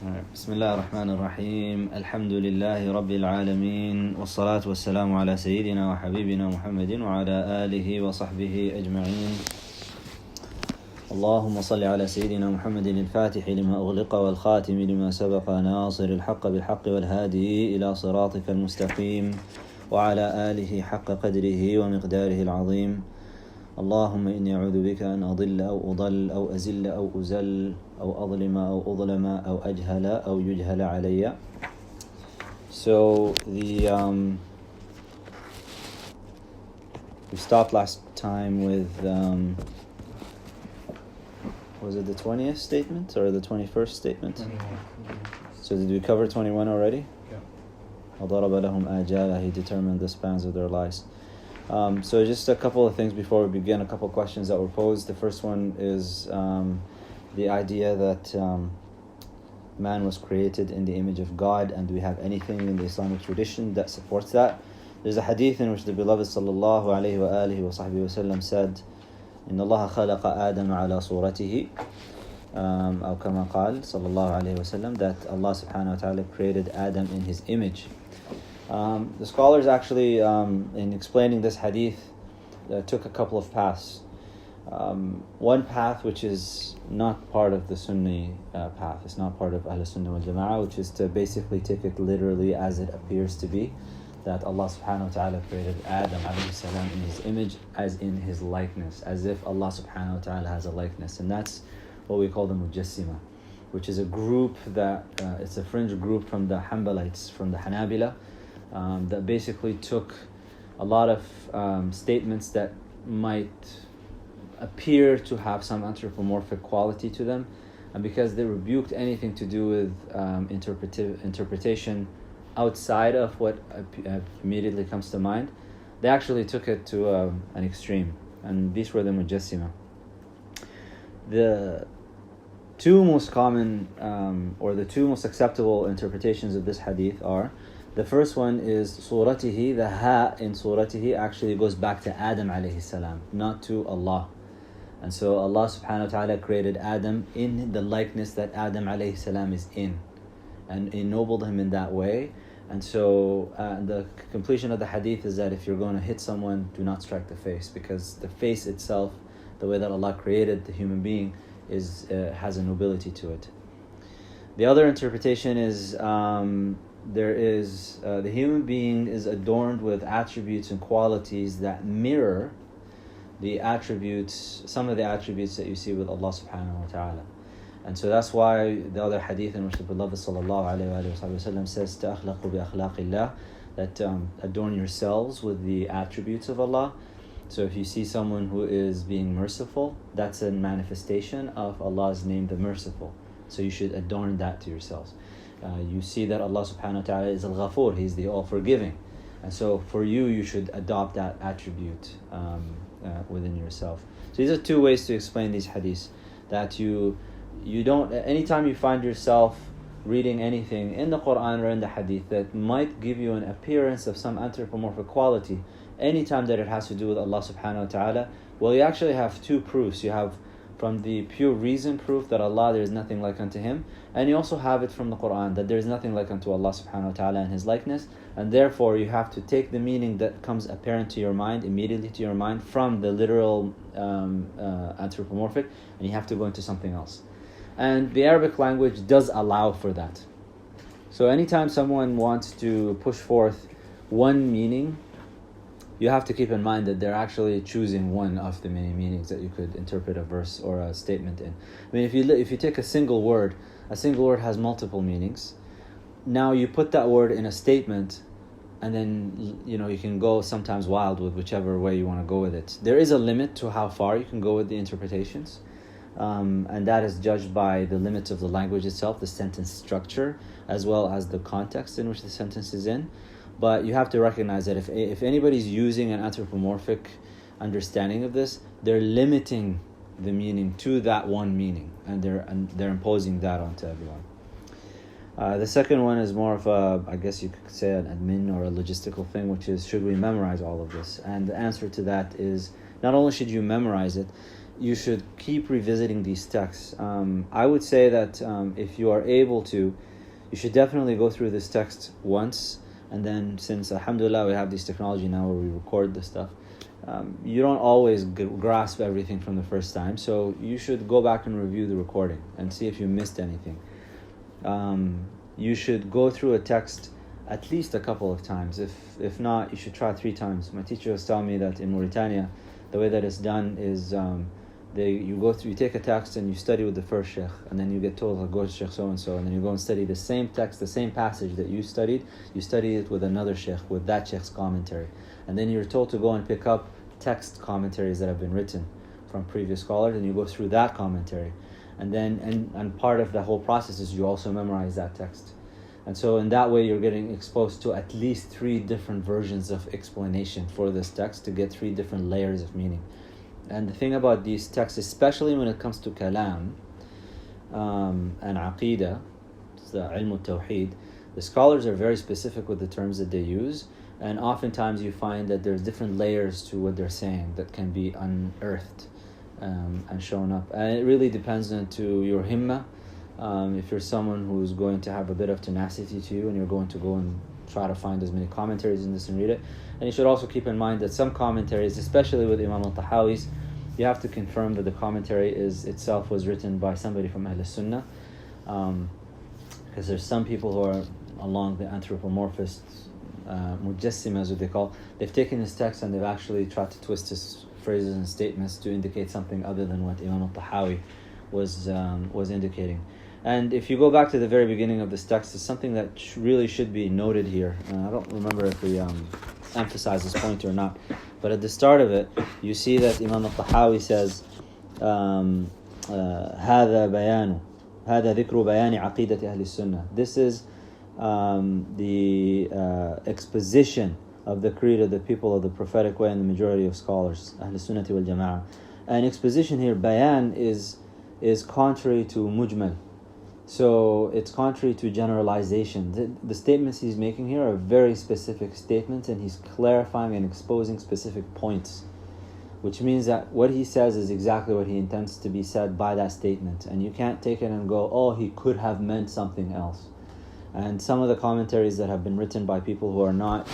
بسم الله الرحمن الرحيم الحمد لله رب العالمين والصلاة والسلام على سيدنا وحبيبنا محمد وعلى آله وصحبه أجمعين. اللهم صل على سيدنا محمد الفاتح لما أغلق والخاتم لما سبق ناصر الحق بالحق والهادي إلى صراطك المستقيم وعلى آله حق قدره ومقداره العظيم. اللهم إني أعوذ بك أن أضل أو أضل أو أزل أو أزل أو أظلم أو أظلم أو أجهل أو يجهل علي. So we stopped last time with was it the 20th statement or the 21st statement? 21. So did we cover 21 already? Yeah. وضرب لهم آجالا, he determined the spans of their lives. So just a couple of things before we begin, a couple of questions that were posed. The first one is the idea that man was created in the image of God, and do we have anything in the Islamic tradition that supports that? There's a hadith in which the beloved sallallahu alayhi wa alihi wa sahbihi wa sallam said, إن الله خلق آدم على صورته أو كما قال صلى الله عليه وسلم, that Allah subhanahu wa ta'ala created Adam in his image. The scholars actually, in explaining this hadith, took a couple of paths. One path which is not part of the Sunni path, it's not part of Ahl Sunnah wal Jama'ah, which is to basically take it literally as it appears to be, that Allah subhanahu wa ta'ala created Adam alayhi salam in his image as in his likeness, as if Allah subhanahu wa ta'ala has a likeness. And that's what we call the Mujassima, which is a group that, it's a fringe group from the Hanbalites, from the Hanabila, that basically took a lot of statements that might appear to have some anthropomorphic quality to them, and because they rebuked anything to do with interpretation outside of what immediately comes to mind, they actually took it to an extreme, and these were the Mujassima. The two most common or the two most acceptable interpretations of this hadith are, the first one is suratihi, the ha in suratihi actually goes back to Adam alayhi salam, not to Allah. And so Allah subhanahu wa ta'ala created Adam in the likeness that Adam alayhi salam is in, and ennobled him in that way. And so the completion of the hadith is that if you're going to hit someone, do not strike the face, because the face itself, the way that Allah created the human being, is has a nobility to it. The other interpretation is there is the human being is adorned with attributes and qualities that mirror the attributes, some of the attributes that you see with Allah subhanahu wa ta'ala. And so that's why the other hadith in which the beloved sallallahu alayhi wa sallam says, تَأَخْلَقُ بِأَخْلَاقِ اللَّهِ, that adorn yourselves with the attributes of Allah. So if you see someone who is being merciful, that's a manifestation of Allah's name, the merciful. So you should adorn that to yourselves. You see that Allah subhanahu wa ta'ala is al-Ghafur, He's the all-forgiving. And so for you, you should adopt that attribute within yourself. So these are two ways to explain these hadiths. That you don't, anytime you find yourself reading anything in the Quran or in the hadith that might give you an appearance of some anthropomorphic quality, anytime that it has to do with Allah subhanahu wa ta'ala, well, you actually have two proofs. You have from the pure reason proof that Allah, there is nothing like unto Him, and you also have it from the Quran that there is nothing like unto Allah subhanahu wa ta'ala and His likeness, and therefore you have to take the meaning that comes apparent to your mind, immediately to your mind, from the literal anthropomorphic, and you have to go into something else. And the Arabic language does allow for that. So anytime someone wants to push forth one meaning, you have to keep in mind that they're actually choosing one of the many meanings that you could interpret a verse or a statement in. I mean, if you take a single word has multiple meanings. Now you put that word in a statement, and then you can go sometimes wild with whichever way you want to go with it. There is a limit to how far you can go with the interpretations, and that is judged by the limits of the language itself, the sentence structure, as well as the context in which the sentence is in. But you have to recognize that if anybody's using an anthropomorphic understanding of this, they're limiting the meaning to that one meaning, and they're imposing that onto everyone. The second one is more of a, I guess you could say, an admin or a logistical thing, which is, should we memorize all of this? And the answer to that is, not only should you memorize it, you should keep revisiting these texts. I would say that if you are able to, you should definitely go through this text once, and then since alhamdulillah we have this technology now where we record this stuff, you don't always grasp everything from the first time, so you should go back and review the recording and see if you missed anything. You should go through a text at least a couple of times. If not, you should try 3 times. My teacher was telling me that in Mauritania, the way that it's done is you take a text and you study with the first sheikh, and then you get told, go to sheikh so and so, and then you go and study the same text, the same passage that you study it with another sheikh, with that sheikh's commentary, and then you're told to go and pick up text commentaries that have been written from previous scholars, and you go through that commentary, and then and part of the whole process is you also memorize that text. And so in that way you're getting exposed to at least 3 different versions of explanation for this text to get 3 different layers of meaning. And the thing about these texts, especially when it comes to kalam and aqidah, the ilm al-tawheed, the scholars are very specific with the terms that they use, and oftentimes you find that there's different layers to what they're saying that can be unearthed and shown up. And it really depends on to your himmah. If you're someone who's going to have a bit of tenacity to you and you're going to go and try to find as many commentaries in this and read it. And you should also keep in mind that some commentaries, especially with Imam al-Tahawi's, you have to confirm that the commentary itself was written by somebody from Ahl Sunnah, because there's some people who are along the anthropomorphists, mujassima as what they call. They've taken his text and they've actually tried to twist his phrases and statements to indicate something other than what Imam al-Tahawi was indicating. And if you go back to the very beginning of this text, it's something that really should be noted here. I don't remember if we emphasize this point or not, but at the start of it, you see that Imam al-Tahawi says, هذا بيان هذا ذكر بيان عقيدة أهل السنة. This is the exposition of the creed of the people of the prophetic way and the majority of scholars, Ahl Sunnati wal Jama'ah. And exposition here, bayan, is contrary to mujmal. So it's contrary to generalization. The statements he's making here are very specific statements, and he's clarifying and exposing specific points, which means that what he says is exactly what he intends to be said by that statement, and you can't take it and go, oh, he could have meant something else. And some of the commentaries that have been written by people who are not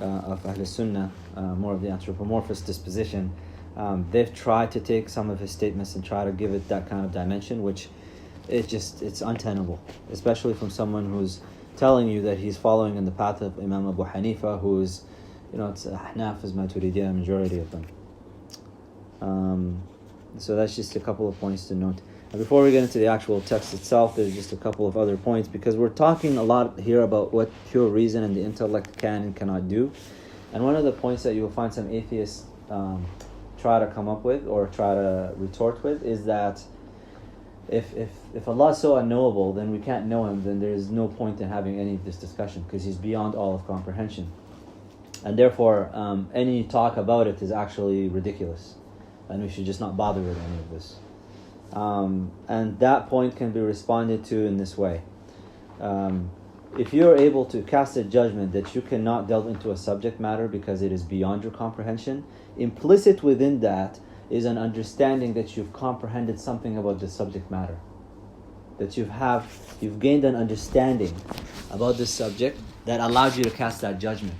of Ahl Sunnah, more of the anthropomorphist disposition, they've tried to take some of his statements and try to give it that kind of dimension, which it's untenable, especially from someone who's telling you that he's following in the path of Imam Abu Hanifa, who is, it's Ahnaf is Maturidiyya, majority of them. So that's just a couple of points to note. And before we get into the actual text itself, there's just a couple of other points, because we're talking a lot here about what pure reason and the intellect can and cannot do. And one of the points that you will find some atheists try to come up with or try to retort with is that if Allah is so unknowable, then we can't know Him, then there is no point in having any of this discussion, because He's beyond all of comprehension. And therefore, any talk about it is actually ridiculous, and we should just not bother with any of this. And that point can be responded to in this way. If you're able to cast a judgment that you cannot delve into a subject matter because it is beyond your comprehension, implicit within that is an understanding that you've comprehended something about the subject matter. That you've gained an understanding about this subject that allowed you to cast that judgment.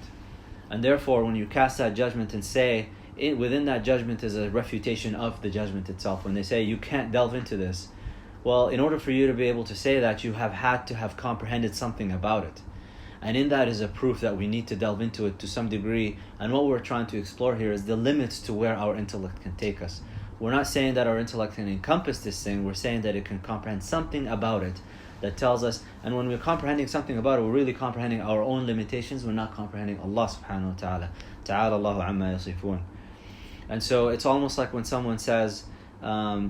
And therefore, when you cast that judgment and say, within that judgment is a refutation of the judgment itself. When they say you can't delve into this, well, in order for you to be able to say that, you have had to have comprehended something about it. And in that is a proof that we need to delve into it to some degree. And what we're trying to explore here is the limits to where our intellect can take us. We're not saying that our intellect can encompass this thing. We're saying that it can comprehend something about it that tells us. And when we're comprehending something about it, we're really comprehending our own limitations. We're not comprehending Allah subhanahu wa ta'ala. Ta'ala Allahu amma yasifun. And so it's almost like when someone says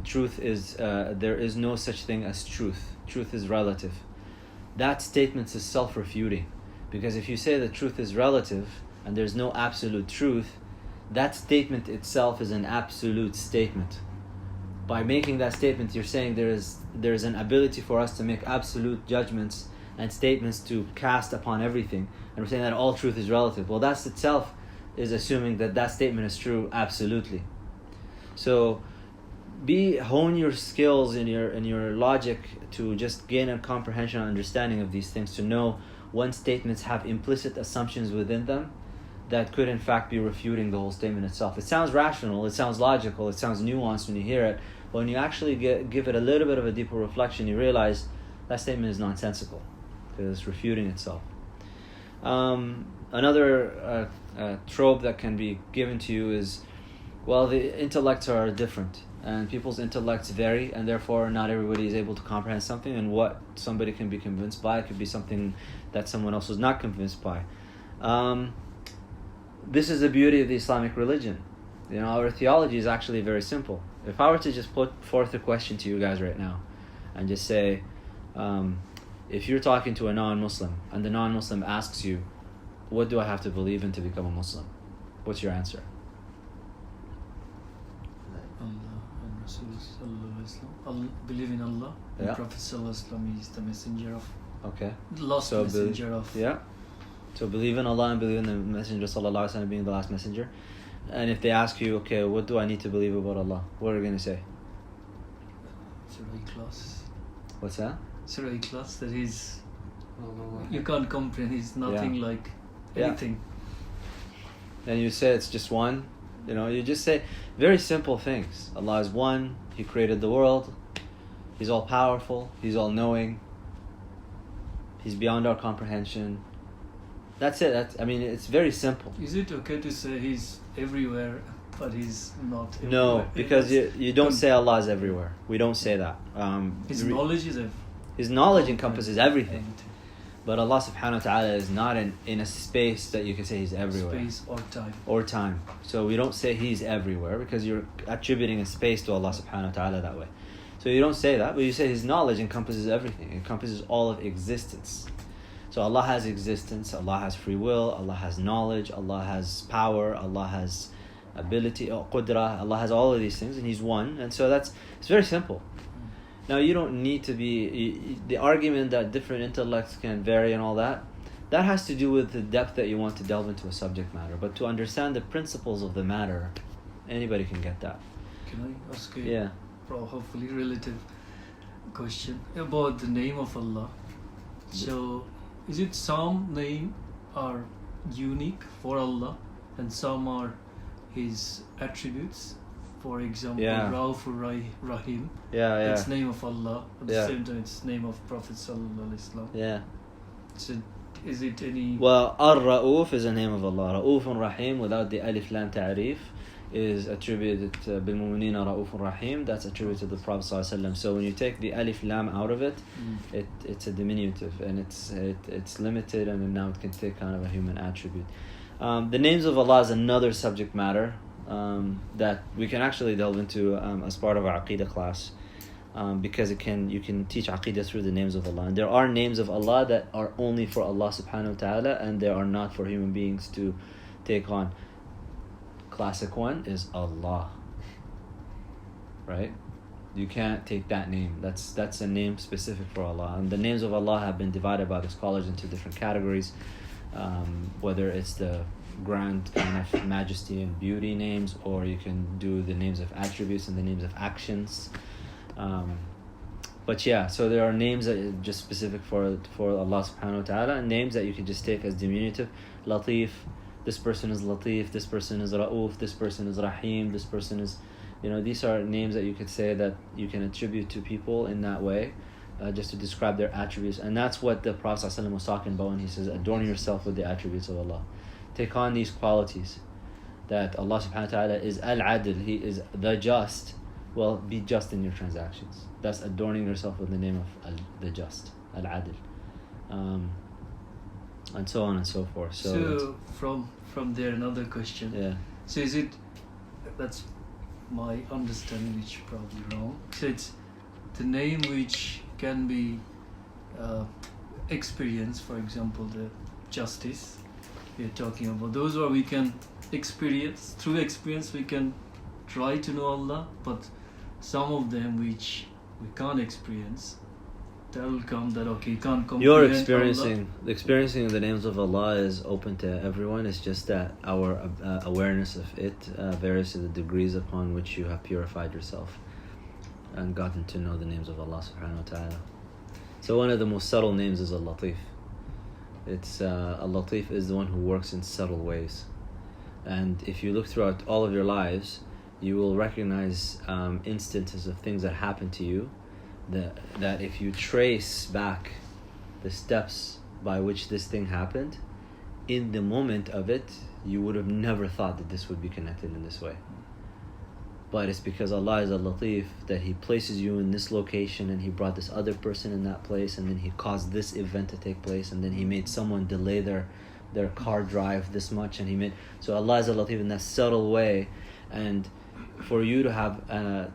truth is, there is no such thing as truth. Truth is relative. That statement is self-refuting. Because if you say that truth is relative and there's no absolute truth, that statement itself is an absolute statement. By making that statement, you're saying there is an ability for us to make absolute judgments and statements to cast upon everything. And we're saying that all truth is relative. Well, that itself is assuming that statement is true absolutely. So hone your skills in your logic to just gain a comprehension and understanding of these things, to know when statements have implicit assumptions within them that could in fact be refuting the whole statement itself. It sounds rational, it sounds logical, it sounds nuanced when you hear it, but when you actually give it a little bit of a deeper reflection, you realize that statement is nonsensical because it's refuting itself. Another trope that can be given to you is, well, the intellects are different and people's intellects vary, and therefore not everybody is able to comprehend something, and what somebody can be convinced by could be something that someone else was not convinced by. This is the beauty of the Islamic religion. Our theology is actually very simple. If I were to just put forth a question to you guys right now and just say, if you're talking to a non-Muslim and the non-Muslim asks you, what do I have to believe in to become a Muslim? What's your answer? Believe in Allah. Yeah. The Prophet ﷺ is the messenger of. Okay. The last messenger of. Yeah. So believe in Allah and believe in the Messenger sallallahu alaihi wasallam being the last messenger. And if they ask you, okay, what do I need to believe about Allah? What are you going to say? Surah Ikhlas. What's that? Surah Ikhlas, that is, you can't comprehend. It's nothing like anything. And you say it's just one. You just say very simple things. Allah is one. He created the world. He's all powerful. He's all knowing. He's beyond our comprehension. That's it. It's very simple. Is it okay to say He's everywhere, but He's not everywhere? No, because you don't say Allah is everywhere. We don't say that. His knowledge is everywhere. His knowledge encompasses everything. But Allah subhanahu wa ta'ala is not in a space that you can say He's everywhere. Space or time. So we don't say He's everywhere because you're attributing a space to Allah subhanahu wa ta'ala that way. So you don't say that, but you say His knowledge encompasses everything. It encompasses all of existence. So Allah has existence, Allah has free will, Allah has knowledge, Allah has power, Allah has ability, qudra, Allah has all of these things, and He's one. And so it's very simple. Now you don't need to be, the argument that different intellects can vary and all that has to do with the depth that you want to delve into a subject matter. But to understand the principles of the matter, anybody can get that. Can I ask a hopefully relative question about the name of Allah? So, is it some names are unique for Allah and some are His attributes? For example, Raufur Rahim. It's name of Allah. At the same time, it's name of Prophet sallallahu alaihi wasallam. Yeah. So, is it any? Well, Ar-Ra'uf is a name of Allah. Ra'ufun Rahim without the Alif Lam Ta'rif is attributed to Bil Mu'minina Ra'ufun Rahim. That's attributed to the Prophet sallallahu alaihi wasallam. So when you take the Alif Lam out of it, it's a diminutive and it's limited, and now it can take kind of a human attribute. The names of Allah is another subject matter that we can actually delve into as part of our Aqidah class, because you can teach Aqidah through the names of Allah. And there are names of Allah that are only for Allah subhanahu wa ta'ala, and they are not for human beings to take on. Classic one is Allah, right? You can't take that name. That's a name specific for Allah. And the names of Allah have been divided by the scholars into different categories, whether it's the grand kind of majesty and beauty names, or you can do the names of attributes and the names of actions. So there are names that are just specific for Allah subhanahu wa ta'ala, and names that you can just take as diminutive. Latif, this person is Latif, this person is Ra'uf, this person is Rahim, this person is, these are names that you could say that you can attribute to people in that way, just to describe their attributes. And that's what the Prophet ﷺ was talking about when he says, adorn yourself with the attributes of Allah. Take on these qualities, that Allah subhanahu wa ta'ala is Al-Adil, He is the just. Well, be just in your transactions. That's adorning yourself with the name of the just, Al-Adil. And so on and so forth. So from there, another question. Yeah. So is it, that's my understanding, which is probably wrong. So it's the name which can be experienced, for example, the justice we're talking about. Those are we can experience, through experience we can try to know Allah, but some of them which we can't experience, that will come that you can't comprehend. You're experiencing the names of Allah is open to everyone. It's just that our awareness of it varies to the degrees upon which you have purified yourself. and gotten to know the names of Allah subhanahu wa ta'ala. So one of the most subtle names is Al-Latif. It's Al-Latif is the one who works in subtle ways. And if you look throughout all of your lives, you will recognize instances of things that happen to you that if you trace back the steps by which this thing happened, in the moment of it, you would have never thought that this would be connected in this way. But it's because Allah is Al-Latif that He places you in this location, and He brought this other person in that place, and then He caused this event to take place, and then He made someone delay their car drive this much, and He made... So Allah is Al-Latif in that subtle way. And for you to have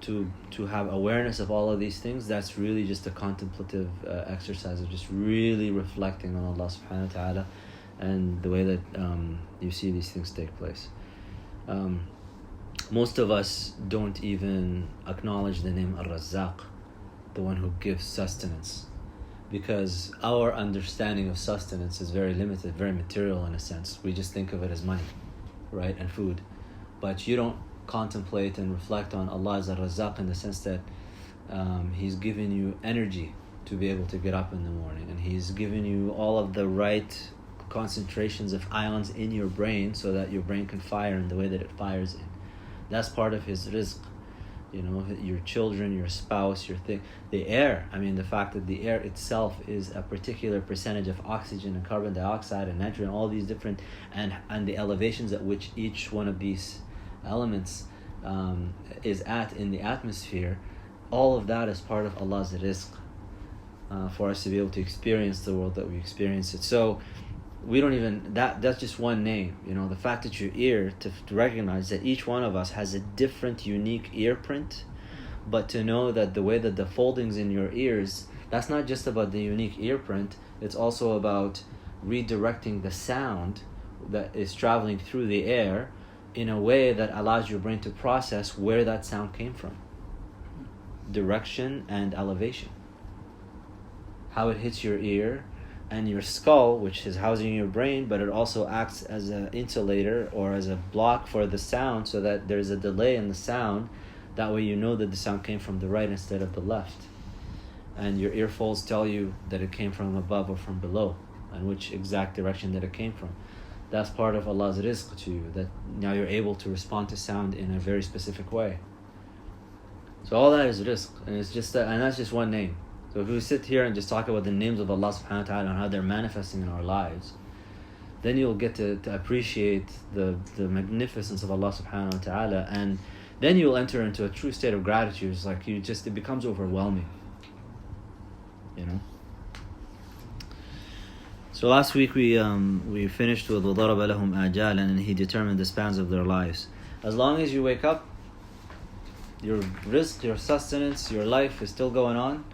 to have awareness of all of these things, that's really just a contemplative exercise of just really reflecting on Allah subhanahu wa ta'ala and the way that you see these things take place. Most of us don't even acknowledge the name Ar-Razzaq, the one who gives sustenance, because our understanding of sustenance is very limited, very material in a sense. We just think of it as money, right, and food. But you don't contemplate and reflect on Allah as Ar-Razzaq in the sense that He's given you energy to be able to get up in the morning, and He's given you all of the right concentrations of ions in your brain so that your brain can fire in the way that it fires in. That's part of His rizq. You know, your children, your spouse, the air. I mean, the fact that the air itself is a particular percentage of oxygen and carbon dioxide and nitrogen, all these different, and the elevations at which each one of these elements is at in the atmosphere, all of that is part of Allah's rizq for us to be able to experience the world that we experience it. So we don't even, that's just one name. You know, the fact that your ear, to recognize that each one of us has a different unique ear print, but to know that the way that the foldings in your ears, that's not just about the unique ear print, it's also about redirecting the sound that is traveling through the air in a way that allows your brain to process where that sound came from. Direction and elevation. How it hits your ear and your skull, which is housing your brain, but it also acts as an insulator or as a block for the sound, so that there's a delay in the sound. That way you know that the sound came from the right instead of the left. And your ear folds tell you that it came from above or from below, and which exact direction that it came from. That's part of Allah's rizq to you, that now you're able to respond to sound in a very specific way. So all that is rizq, and it's just that, and that's just one name. So if we sit here and just talk about the names of Allah subhanahu wa ta'ala and how they're manifesting in our lives, then you'll get to appreciate the magnificence of Allah subhanahu wa ta'ala, and then you'll enter into a true state of gratitude. It's like it becomes overwhelming. You know? So last week we finished with وَضَرَبَ لَهُمْ آجَالًا, and He determined the spans of their lives. As long as you wake up, your rizq, your sustenance, your life is still going on.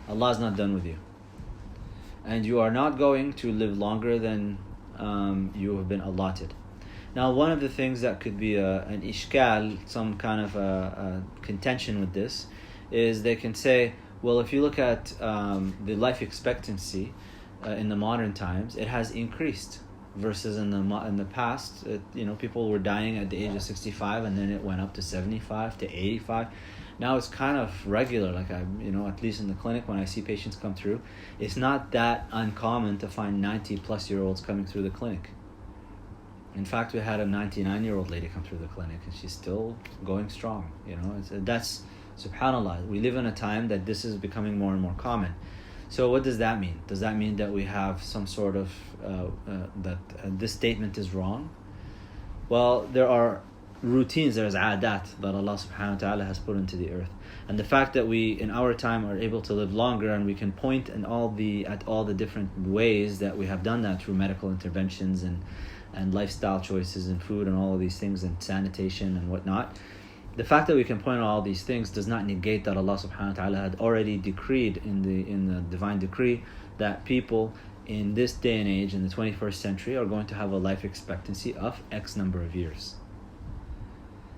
Allah is not done with you, and you are not going to live longer than you have been allotted. Now, one of the things that could be an ishkal, some kind of a contention with this, is they can say, well, if you look at the life expectancy in the modern times, it has increased versus in the past. People were dying at the age of 65, and then it went up to 75 to 85. Now it's kind of regular, like at least in the clinic when I see patients come through, it's not that uncommon to find 90-plus-year-olds coming through the clinic. In fact, we had a 99-year-old lady come through the clinic, and she's still going strong. That's subhanallah. We live in a time that this is becoming more and more common. So what does that mean? Does that mean that we have some sort of that this statement is wrong? Well, there are routines, there's adat that Allah subhanahu wa ta'ala has put into the earth, and the fact that we in our time are able to live longer, and we can point at all the different ways that we have done that through medical interventions and lifestyle choices and food and all of these things and sanitation and whatnot. The fact that we can point at all these things does not negate that Allah subhanahu wa ta'ala had already decreed in the divine decree that people in this day and age, in the 21st century, are going to have a life expectancy of X number of years.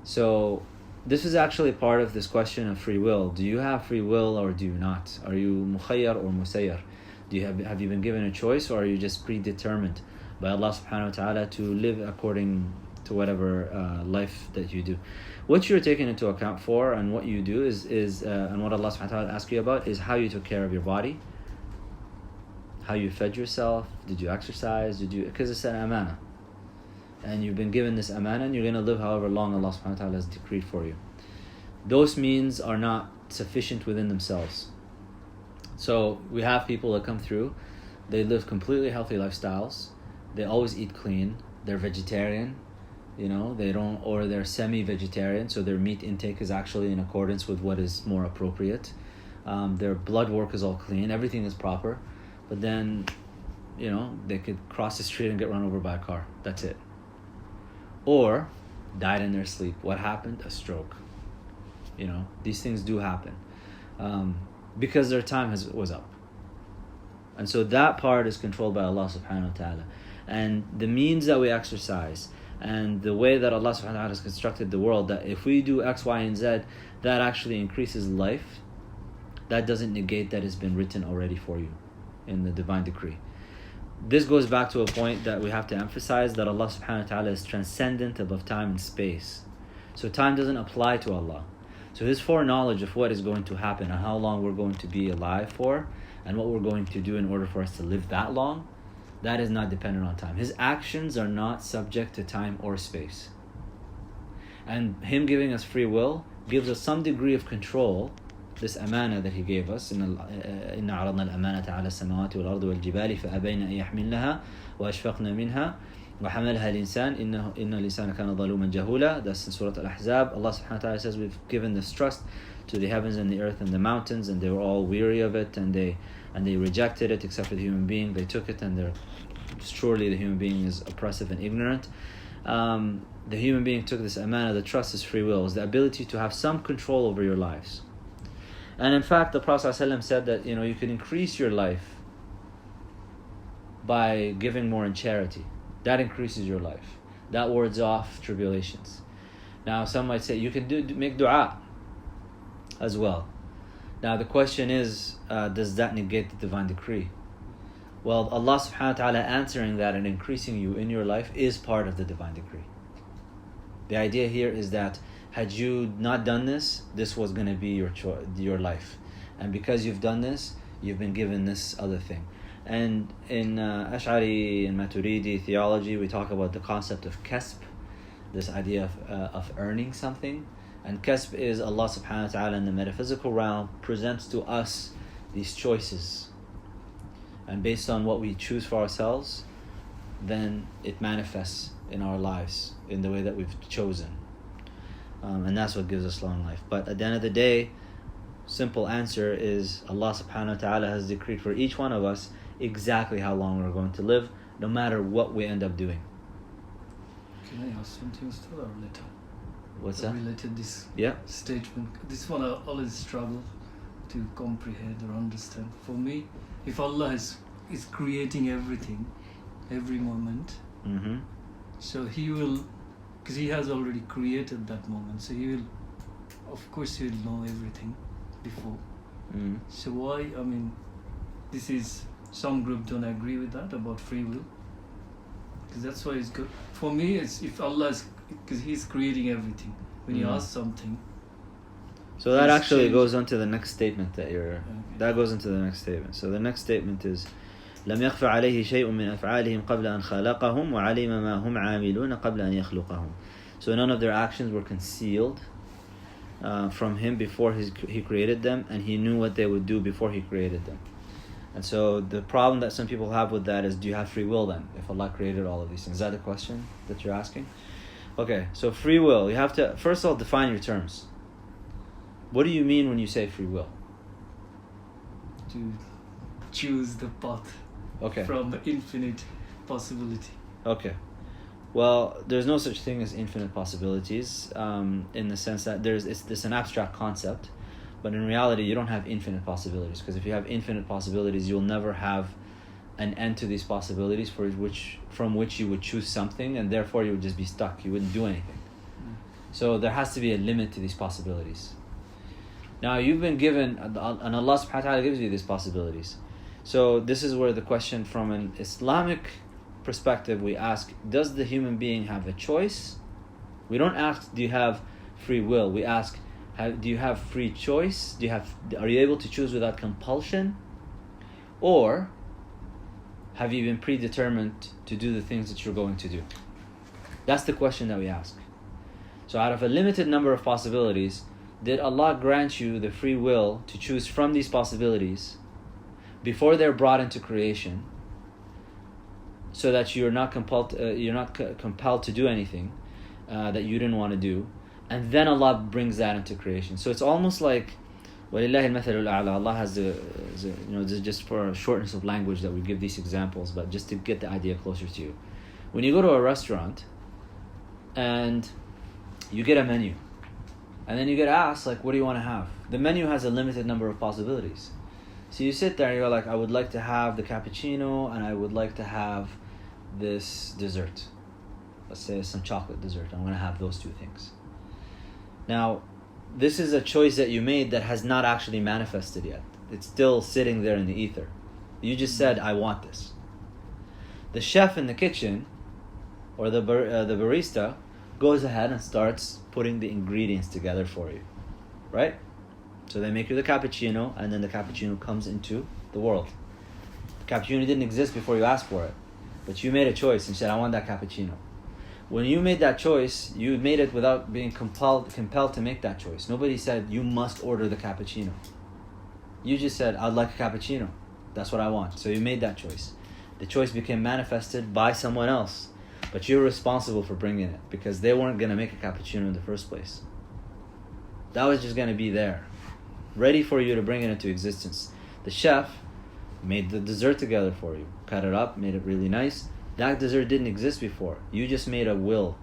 So this is actually part of this question of free will. Do you have free will or do you not? Are you mukhayyar or musayyar? Have you been given a choice, or are you just predetermined by Allah subhanahu wa ta'ala to live according to whatever life that you do. What you're taking into account for and what you do is and what Allah subhanahu wa ta'ala asks you about is how you took care of your body, how you fed yourself, did you exercise, because it's an amana. And you've been given this amana and you're going to live however long Allah subhanahu wa ta'ala has decreed for you. Those means are not sufficient within themselves. So we have people that come through, they live completely healthy lifestyles, they always eat clean, they're vegetarian, they don't, or they're semi-vegetarian, so their meat intake is actually in accordance with what is more appropriate. Their blood work is all clean, everything is proper, but then, they could cross the street and get run over by a car. That's it. Or died in their sleep. What happened? A stroke. These things do happen because their time was up. And so that part is controlled by Allah subhanahu wa ta'ala. And the means that we exercise and the way that Allah subhanahu wa ta'ala has constructed the world, that if we do X, Y, and Z, that actually increases life, that doesn't negate that it's been written already for you in the divine decree. This goes back to a point that we have to emphasize, that Allah subhanahu wa ta'ala is transcendent above time and space. So time doesn't apply to Allah. So His foreknowledge of what is going to happen and how long we're going to be alive for and what we're going to do in order for us to live that long, that is not dependent on time. His actions are not subject to time or space. And Him giving us free will gives us some degree of control. This amana that He gave us, إِنَّا عَرَضْنَا الْأَمَانَةَ عَلَى السَّمَاوَاتِ وَالْأَرْضِ وَالْجِبَالِ فَأَبَيْنَ أَن يَحْمِلْنَهَا وَأَشْفَقْنَ مِنْهَا وَحَمَلَهَا الْإِنسَانِ إِنَّ الْإِنسَانَ كَانَ ظَلُومًا جَهُولًا. That's in Surah Al-Ahzab. Allah subhanahu wa ta'ala says, we've given this trust to the heavens and the earth and the mountains, and they were all weary of it, and they rejected it, except for the human being. They took it, and surely the human being is oppressive and ignorant. The human being took this amana. The trust is free will, is the ability to have some control over your lives. And in fact, the Prophet ﷺ said that you can increase your life by giving more in charity. That increases your life. That wards off tribulations. Now, some might say you can make dua as well. Now, the question is, does that negate the divine decree? Well, Allah subhanahu wa ta'ala answering that and increasing you in your life is part of the divine decree. The idea here is that had you not done this, this was going to be your life. And because you've done this, you've been given this other thing. And in Ash'ari and Maturidi theology, we talk about the concept of kasb, this idea of earning something. And kasb is Allah subhanahu wa ta'ala in the metaphysical realm presents to us these choices. And based on what we choose for ourselves, then it manifests in our lives in the way that we've chosen. And that's what gives us long life. But at the end of the day, simple answer is Allah subhanahu wa ta'ala has decreed for each one of us exactly how long we're going to live, no matter what we end up doing. Can I ask something still or later? What's that? Related this statement. This one I always struggle to comprehend or understand. For me, if Allah is creating everything, every moment, so He will, because He has already created that moment, so He will, of course He will know everything before. So why, this is, some group don't agree with that about free will, because that's why it's good. For me, it's if Allah is, because He's creating everything. When you ask something, so that actually goes on to the next statement that goes into the next statement. So the next statement is لم يخف عليه شيء من أفعالهم قبل أن خلقهم وعلم ما هم عاملون قبل أن يخلقهم. So none of their actions were concealed from Him before He created them, and He knew what they would do before He created them. And so the problem that some people have with that is, do you have free will then, if Allah created all of these things? Is that the question that you're asking? Okay, so free will, you have to first of all define your terms. What do you mean when you say free will? To choose the path from infinite possibility. Okay. Well, there's no such thing as infinite possibilities, in the sense that it's an abstract concept, but in reality you don't have infinite possibilities, because if you have infinite possibilities, you'll never have an end to these possibilities from which you would choose something, and therefore you would just be stuck. You wouldn't do anything. So there has to be a limit to these possibilities. Now you've been given, and Allah subhanahu wa ta'ala gives you these possibilities. So this is where the question from an Islamic perspective, we ask, does the human being have a choice? We don't ask, do you have free will? We ask, do you have free choice? Are you able to choose without compulsion? Or have you been predetermined to do the things that you're going to do? That's the question that we ask. So out of a limited number of possibilities, did Allah grant you the free will to choose from these possibilities before they're brought into creation, so that you're not compelled to do anything that you didn't want to do, and then Allah brings that into creation. So it's almost like وَلِلَّهِ الْمَثَلُ الْأَعْلَى. Allah has this is just for a shortness of language that we give these examples, but just to get the idea closer to you. When you go to a restaurant and you get a menu, and then you get asked, like, what do you want to have? The menu has a limited number of possibilities. So you sit there and you're like, I would like to have the cappuccino, and I would like to have this dessert. Let's say some chocolate dessert. I'm going to have those two things. Now, this is a choice that you made that has not actually manifested yet. It's still sitting there in the ether. You just said, I want this. The chef in the kitchen, or the barista, goes ahead and starts putting the ingredients together for you, right? So they make you the cappuccino, and then the cappuccino comes into the world. The cappuccino didn't exist before you asked for it, but you made a choice and said, I want that cappuccino. When you made that choice, you made it without being compelled to make that choice. Nobody said, you must order the cappuccino. You just said, I'd like a cappuccino. That's what I want. So you made that choice. The choice became manifested by someone else, but you're responsible for bringing it, because they weren't going to make a cappuccino in the first place. That was just going to be there, ready for you to bring it into existence. The chef made the dessert together for you, cut it up, made it really nice. That dessert didn't exist before. You just made a will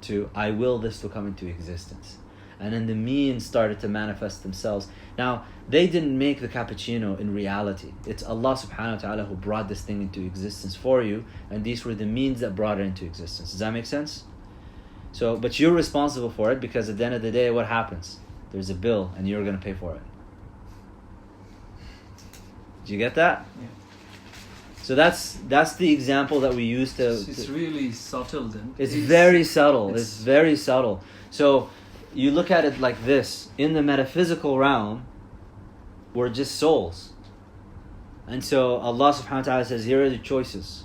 to, I will this to come into existence. And then the means started to manifest themselves. Now, they didn't make the cappuccino in reality. It's Allah subhanahu wa ta'ala who brought this thing into existence for you, and these were the means that brought it into existence. Does that make sense? So, but you're responsible for it, because at the end of the day, what happens? There's a bill, and you're going to pay for it. Did you get that? Yeah. So that's the example that we use to... It's really subtle then. It's very subtle. It's very subtle. So you look at it like this. In the metaphysical realm, we're just souls. And so Allah subhanahu wa ta'ala says, here are the choices.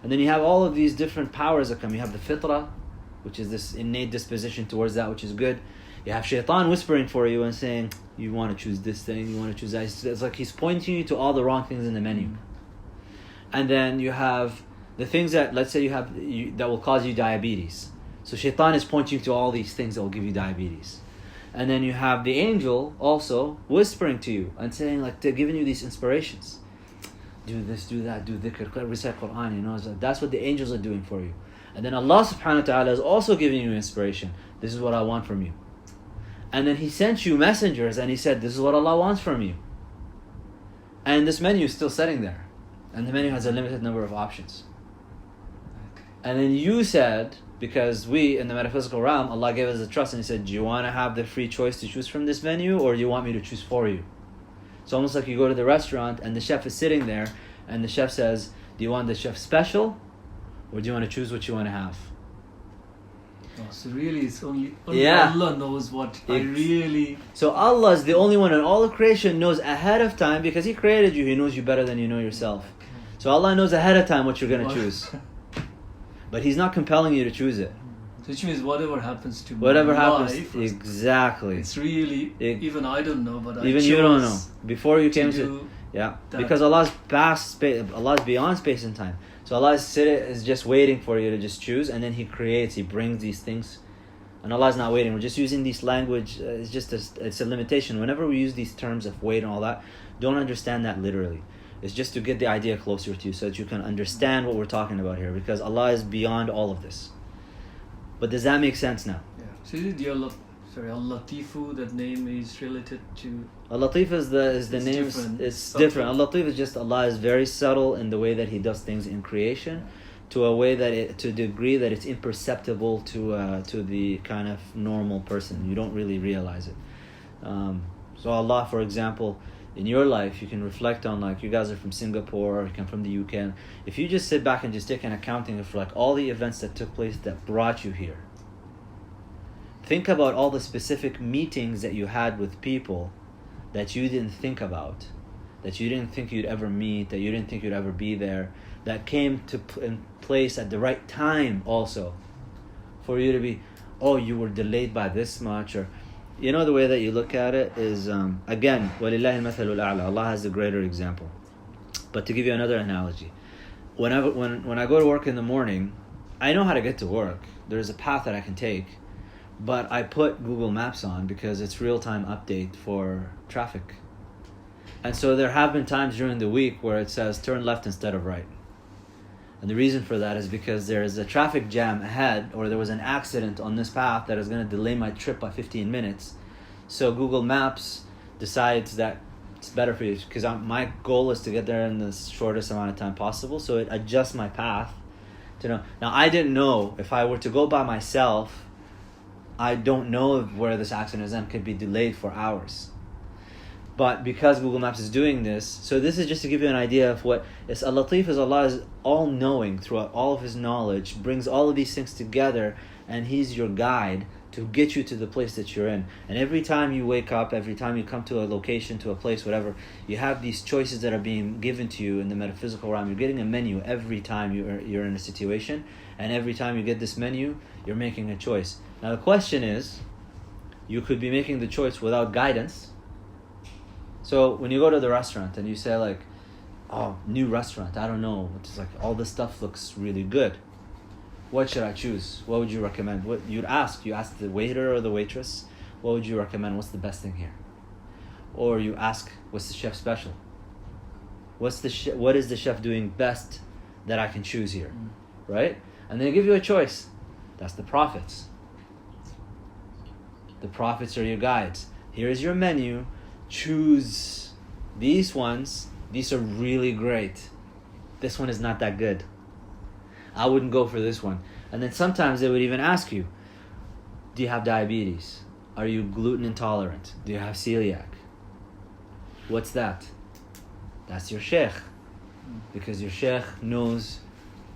And then you have all of these different powers that come. You have the fitrah, which is this innate disposition towards that which is good. You have shaitan whispering for you and saying, you want to choose this thing, you want to choose that. It's like he's pointing you to all the wrong things in the menu. And then you have the things that, let's say that will cause you diabetes. So shaitan is pointing you to all these things that will give you diabetes. And then you have the angel also whispering to you and saying, like, they're giving you these inspirations. Do this, do that, do dhikr, recite Quran, that's what the angels are doing for you. And then Allah subhanahu wa ta'ala is also giving you inspiration. This is what I want from you. And then He sent you messengers and He said, this is what Allah wants from you. And this menu is still sitting there. And the menu has a limited number of options. Okay. And then you said, because we, in the metaphysical realm, Allah gave us the trust and He said, do you want to have the free choice to choose from this menu, or do you want me to choose for you? It's almost like you go to the restaurant and the chef is sitting there and the chef says, do you want the chef special, or do you want to choose what you want to have? Oh, so really it's only Allah knows what I really... So Allah is the only one in all of creation knows ahead of time, because He created you. He knows you better than you know yourself. Okay. So Allah knows ahead of time what you're going to choose. But He's not compelling you to choose it. Which means whatever happens to whatever my happens, life, exactly. It's really, even I don't know, but even you don't know. Before you came to because Allah's past space, Allah's beyond space and time. So Allah is just waiting for you to just choose, and then He creates, He brings these things. And Allah is not waiting. We're just using this language. It's a limitation. Whenever we use these terms of wait and all that, don't understand that literally. It's just to get the idea closer to you so that you can understand what we're talking about here, because Allah is beyond all of this. But does that make sense now? Yeah. So is it Al-Latifu, that name is related to... Al-Latif is the name. It's different. Al-Latif is just Allah is very subtle in the way that He does things in creation, to a way that to a degree that it's imperceptible to the kind of normal person. You don't really realize it. So Allah, for example, in your life, you can reflect on, like, you guys are from Singapore, or you come from the UK. If you just sit back and just take an accounting of like all the events that took place that brought you here. Think about all the specific meetings that you had with people that you didn't think about, that you didn't think you'd ever meet, that you didn't think you'd ever be there, that came to in place at the right time also, for you to be, oh, you were delayed by this much, or, you know, the way that you look at it is, again, وَلِلَّهِ الْمَثَلُ الْأَعْلَى, Allah has the greater example. But to give you another analogy, when I go to work in the morning, I know how to get to work. There's a path that I can take, but I put Google Maps on because it's real-time update for traffic. And so there have been times during the week where it says turn left instead of right. And the reason for that is because there is a traffic jam ahead, or there was an accident on this path that is going to delay my trip by 15 minutes. So Google Maps decides that it's better for you, because my goal is to get there in the shortest amount of time possible. So it adjusts my path to know. Now, I didn't know if I were to go by myself, I don't know where this accident is and could be delayed for hours. But because Google Maps is doing this, so this is just to give you an idea of what is Al-Latif is. Allah is all-knowing throughout all of His knowledge, brings all of these things together, and He's your guide to get you to the place that you're in. And every time you wake up, every time you come to a location, to a place, whatever, you have these choices that are being given to you in the metaphysical realm. You're getting a menu every time you're in a situation, and every time you get this menu, you're making a choice. Now the question is, you could be making the choice without guidance. So when you go to the restaurant and you say like, oh, new restaurant, I don't know, it's like all this stuff looks really good. What should I choose? What would you recommend? What you ask the waiter or the waitress, what would you recommend? What's the best thing here? Or you ask, what's the chef special? What is the chef doing best that I can choose here? Right? And they give you a choice. That's the prophets. The prophets are your guides. Here's your menu. Choose these ones. These are really great. This one is not that good. I wouldn't go for this one. And then sometimes they would even ask you, do you have diabetes? Are you gluten intolerant? Do you have celiac? What's that? That's your sheikh. Because your sheikh knows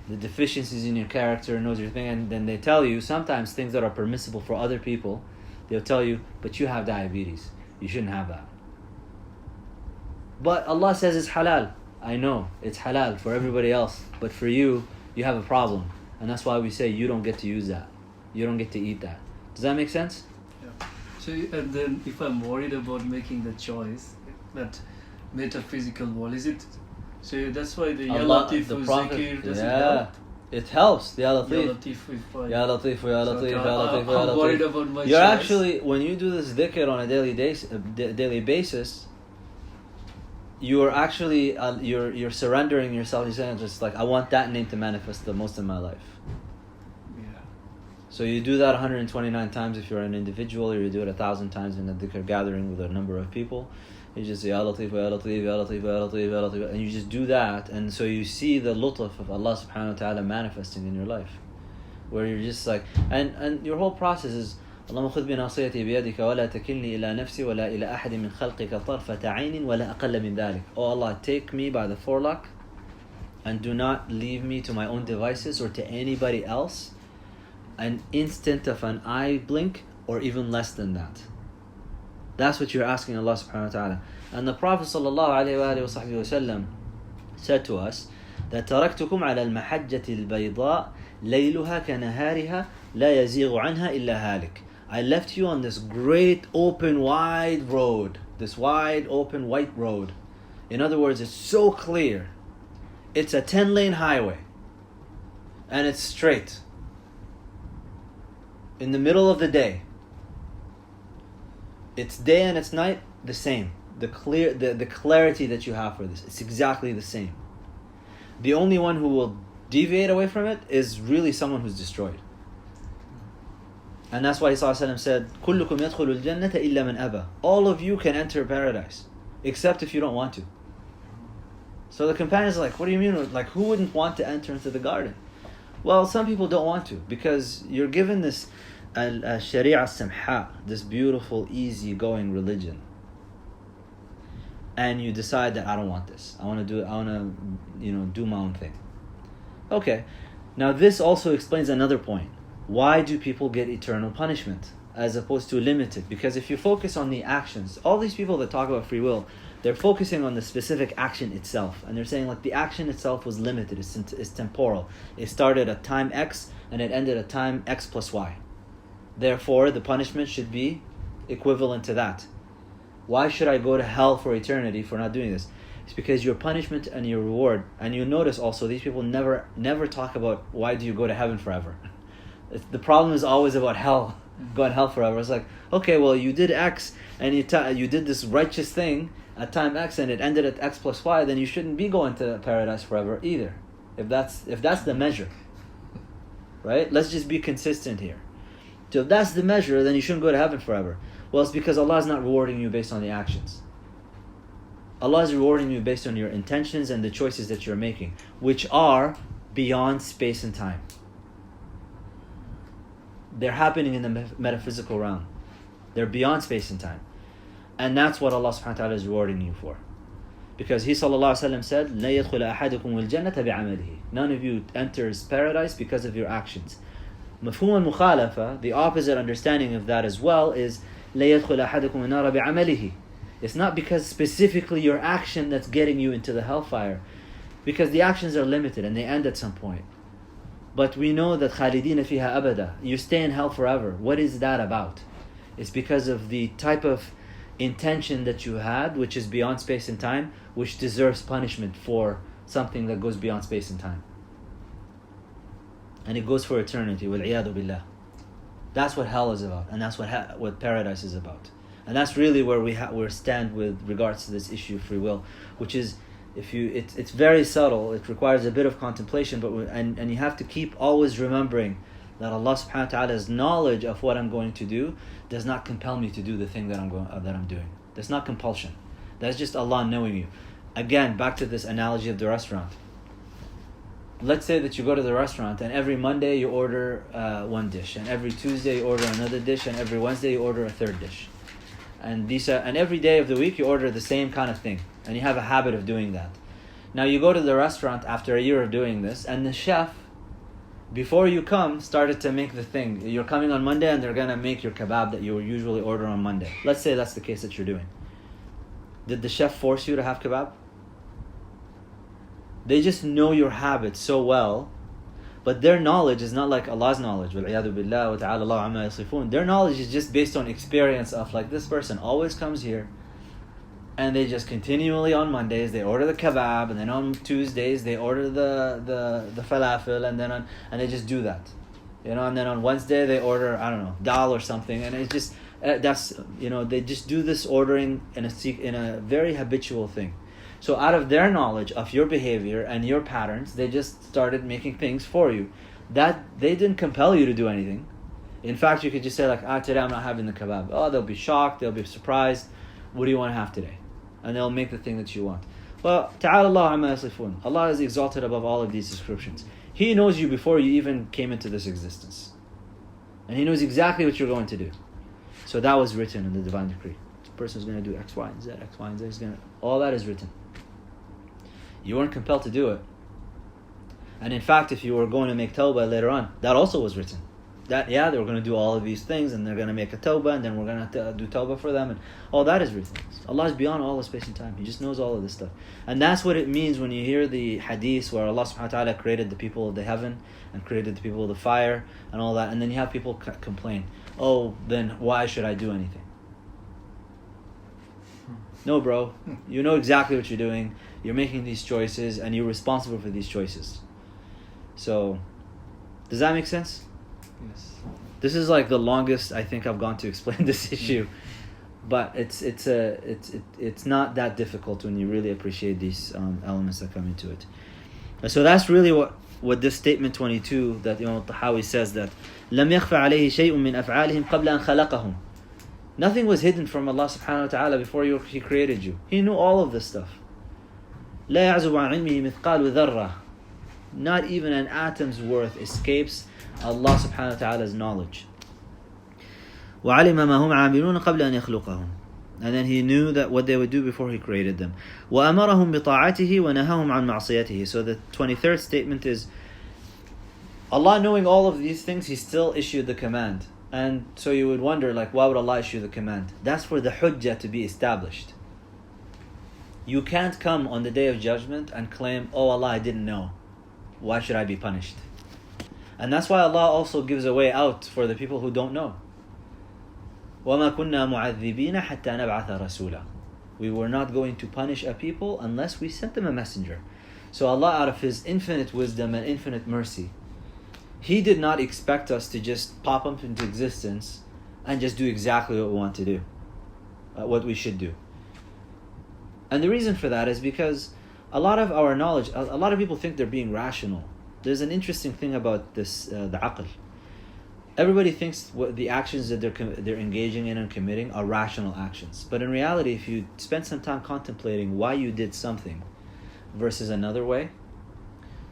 the deficiencies in your character, knows your thing, and then they tell you sometimes things that are permissible for other people, they'll tell you, but you have diabetes. You shouldn't have that. But Allah says it's halal. I know, it's halal for everybody else. But for you, you have a problem. And that's why we say you don't get to use that. You don't get to eat that. Does that make sense? Yeah. So, and then if I'm worried about making the choice, that metaphysical wall, is it? So that's why the Ya Latif Zikr doesn't help? It helps. The Ya Latif. Ya Latif is fine. Ya Latif, Ya Latif, Ya Latif, Ya Latif. I'm worried about my You're choice. actually, when you do this dhikr on a daily basis, you're actually you're surrendering yourself. You're saying just like, I want that name to manifest the most in my life. Yeah. So you do that 129 times if you're an individual, or you do it 1,000 times in a dhikr gathering with a number of people. You just say Ya Latif, Ya Latif, Ya Latif, Ya Latif, Ya Latif, and you just do that, and so you see the lutf of Allah subhanahu wa ta'ala manifesting in your life, where you're just like, and your whole process is, اللهم خذ بناصيتي بيدك ولا تكلني إلى نفسي ولا إلى أحد من خلقك طرفة عين ولا أقل من ذلك. Oh Allah, take me by the forelock and do not leave me to my own devices or to anybody else an instant of an eye blink, or even less than that. That's what you're asking Allah subhanahu wa ta'ala. And the Prophet sallallahu alayhi wa sallam said to us that تركتكم على المحجة البيضاء ليلها كنهارها لا يزيغ عنها إلا هالك. I left you on this great open wide road, this wide open white road. In other words, it's so clear. It's a 10-lane highway and it's straight in the middle of the day. It's day and it's night, the same. The clarity that you have for this, it's exactly the same. The only one who will deviate away from it is really someone who's destroyed. And that's why Sallallahu said, كُلُّكُمْ يَدْخُلُ الْجَنَّةَ إِلَّا مَنْ أَبَى. All of you can enter paradise, except if you don't want to. So the companions are like, what do you mean? Like, who wouldn't want to enter into the garden? Well, some people don't want to, because you're given this Sharia Samha, this beautiful, easy-going religion. and you decide that I don't want this. I want to do my own thing. Okay. Now this also explains another point. Why do people get eternal punishment as opposed to limited? Because if you focus on the actions, all these people that talk about free will, they're focusing on the specific action itself. And they're saying like the action itself was limited, it's temporal. It started at time X and it ended at time X plus Y. Therefore, the punishment should be equivalent to that. Why should I go to hell for eternity for not doing this? It's because your punishment and your reward, and you notice also these people never talk about why do you go to heaven forever. The problem is always about hell, going to hell forever. It's like, okay, well you did X and you did this righteous thing at time X and it ended at X plus Y, then you shouldn't be going to paradise forever either. If that's the measure, right? Let's just be consistent here. So if that's the measure, then you shouldn't go to heaven forever. Well, it's because Allah is not rewarding you based on the actions. Allah is rewarding you based on your intentions and the choices that you're making, which are beyond space and time. They're happening in the metaphysical realm. They're beyond space and time. And that's what Allah subhanahu wa ta'ala is rewarding you for. Because He sallallahu alayhi wa sallam said, لَا يَدْخُلَ أَحَدُكُمُ الْجَنَّةَ بِعَمَلِهِ. None of you enters paradise because of your actions. مفهوم المخالفة, the opposite understanding of that as well, is لَا يَدْخُلَ أَحَدُكُمُ النَّارَ بِعَمَلِهِ. It's not because specifically your action that's getting you into the hellfire. Because the actions are limited and they end at some point. But we know that خَالِدِينَ فِيهَا أَبَدًا. You stay in hell forever. What is that about? It's because of the type of intention that you had, which is beyond space and time, which deserves punishment for something that goes beyond space and time. And it goes for eternity. وَالْعِيَاذُ بِاللَّهِ. That's what hell is about, and that's what paradise is about. And that's really where we stand with regards to this issue of free will, which is, it's very subtle. It requires a bit of contemplation, and you have to keep always remembering that Allah subhanahu wa ta'ala's knowledge of what I'm going to do does not compel me to do the thing that I'm doing. That's not compulsion. That's just Allah knowing you. Again, back to this analogy of the restaurant. Let's say that you go to the restaurant and every Monday you order one dish, and every Tuesday you order another dish, and every Wednesday you order a third dish. And every day of the week you order the same kind of thing, and you have a habit of doing that. Now you go to the restaurant after a year of doing this, and the chef, before you come, started to make the thing. You're coming on Monday and they're going to make your kebab that you usually order on Monday. Let's say that's the case that you're doing. Did the chef force you to have kebab? They just know your habits so well, but their knowledge is not like Allah's knowledge. وَالْعِيَاذُ بِاللَّهِ وَتَعَالَى اللَّهُ عَمَّا يَصِفُونَ. Their knowledge is just based on experience of like, this person always comes here, and they just continually on Mondays they order the kebab, and then on Tuesdays they order the falafel, and they just do that, and then on Wednesday they order, I don't know, dal or something, and it's just they just do this ordering in a very habitual thing. So out of their knowledge of your behavior and your patterns, they just started making things for you. That they didn't compel you to do anything. In fact, you could just say like, today I'm not having the kebab. Oh, they'll be shocked, they'll be surprised. What do you want to have today? And they'll make the thing that you want. Well, ta'ala Allah amma yasifun. Allah is exalted above all of these descriptions. He knows you before you even came into this existence. And He knows exactly what you're going to do. So that was written in the divine decree. This person is going to do X, Y, and Z. X, Y, and Z. All that is written. You weren't compelled to do it. And in fact, if you were going to make tawbah later on, that also was written. That, they were going to do all of these things, and they're going to make a tawbah, and then we're going to do tawbah for them, and all that is written. Allah is beyond all of space and time. He just knows all of this stuff. And that's what it means when you hear the hadith where Allah subhanahu wa ta'ala created the people of the heaven and created the people of the fire and all that, and then you have people complain, oh, then why should I do anything? No, bro. You know exactly what you're doing. You're making these choices, and you're responsible for these choices. So, does that make sense? Yes. This is like the longest I think I've gone to explain this issue, but it's not that difficult when you really appreciate these elements that come into it. So that's really what this statement 22 that Imam al-Tahawi says, that لم يخفى عليه شيء من أفعالهم قبل أن خلقهم. Nothing was hidden from Allah subhanahu wa ta'ala before He created you. He knew all of this stuff. لا يعزب عن علمه مثقال ذرة. Not even an atom's worth escapes Allah subhanahu wa ta'ala's knowledge. وعلم ما هم عاملون قبل أن يخلقهم. And then He knew that what they would do before He created them. وَأَمَرَهُمْ بِطَاعَتِهِ وَنَهَاهُمْ عَنْ مَعْصِيَتِهِ. So the 23rd statement is, Allah knowing all of these things, He still issued the command. And so you would wonder, like, why would Allah issue the command? That's for the hujjah to be established. You can't come on the Day of Judgment and claim, oh Allah, I didn't know. Why should I be punished? And that's why Allah also gives a way out for the people who don't know. وَمَا كُنَّا مُعَذِّبِينَ حَتَّى نَبْعَثَ رَسُولًا. We were not going to punish a people unless we sent them a messenger. So Allah, out of His infinite wisdom and infinite mercy, He did not expect us to just pop up into existence and just do exactly what we want to do, what we should do. And the reason for that is because a lot of our knowledge, a lot of people think they're being rational. There's an interesting thing about this, the aql. Everybody thinks what the actions that they're engaging in and committing are rational actions. But in reality, if you spend some time contemplating why you did something versus another way,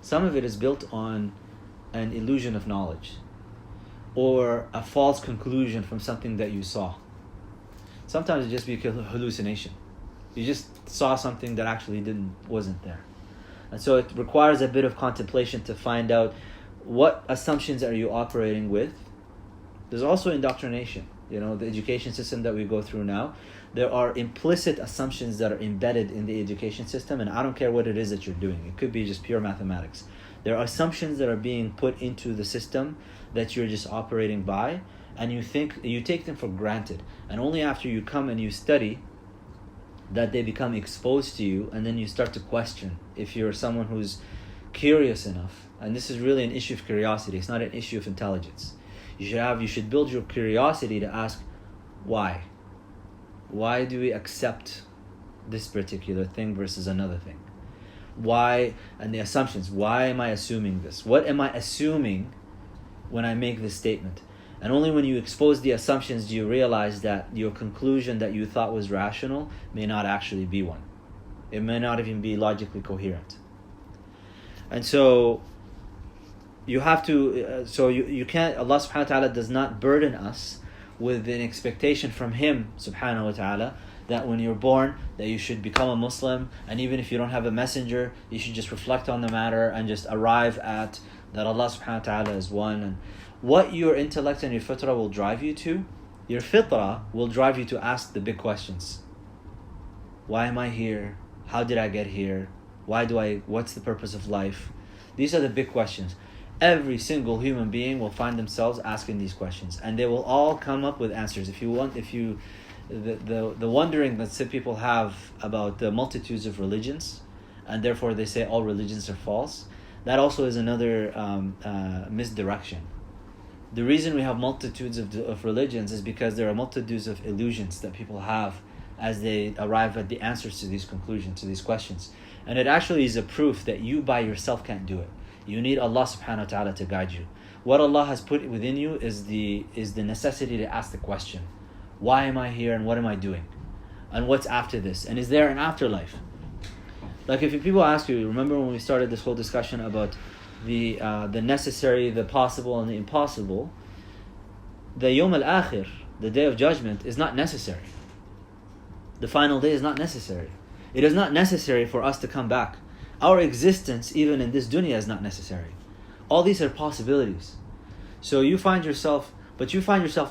some of it is built on an illusion of knowledge or a false conclusion from something that you saw. Sometimes it just be a hallucination. You just saw something that actually wasn't there. And so it requires a bit of contemplation to find out what assumptions are you operating with. There's also indoctrination. The education system that we go through now, there are implicit assumptions that are embedded in the education system, and I don't care what it is that you're doing. It could be just pure mathematics. There are assumptions that are being put into the system that you're just operating by, and you take them for granted. And only after you come and you study that they become exposed to you, and then you start to question if you're someone who's curious enough. And this is really an issue of curiosity. It's not an issue of intelligence. You should build your curiosity to ask, why? Why do we accept this particular thing versus another thing? Why? And the assumptions. Why am I assuming this? What am I assuming when I make this statement? And only when you expose the assumptions do you realize that your conclusion that you thought was rational may not actually be one. It may not even be logically coherent. And so you have to, you can't, Allah subhanahu wa ta'ala does not burden us with an expectation from Him subhanahu wa ta'ala that when you're born that you should become a Muslim, and even if you don't have a messenger, you should just reflect on the matter and just arrive at that Allah subhanahu wa ta'ala is one. And what your intellect and your fitrah will drive you to, your fitrah will drive you to ask the big questions. Why am I here? How did I get here? What's the purpose of life? These are the big questions. Every single human being will find themselves asking these questions, and they will all come up with answers. The wondering that some people have about the multitudes of religions, and therefore they say all religions are false, that also is another misdirection. The reason we have multitudes of religions is because there are multitudes of illusions that people have as they arrive at the answers to these conclusions, to these questions. And it actually is a proof that you by yourself can't do it. You need Allah subhanahu wa ta'ala to guide you. What Allah has put within you is the necessity to ask the question, why am I here and what am I doing? And what's after this? And is there an afterlife? Like if people ask you, remember when we started this whole discussion about the necessary, the possible and the impossible, the Yawm al-Akhir, the Day of Judgment, is not necessary. The final day is not necessary. It is not necessary for us to come back. Our existence, even in this dunya, is not necessary. All these are possibilities. So you find yourself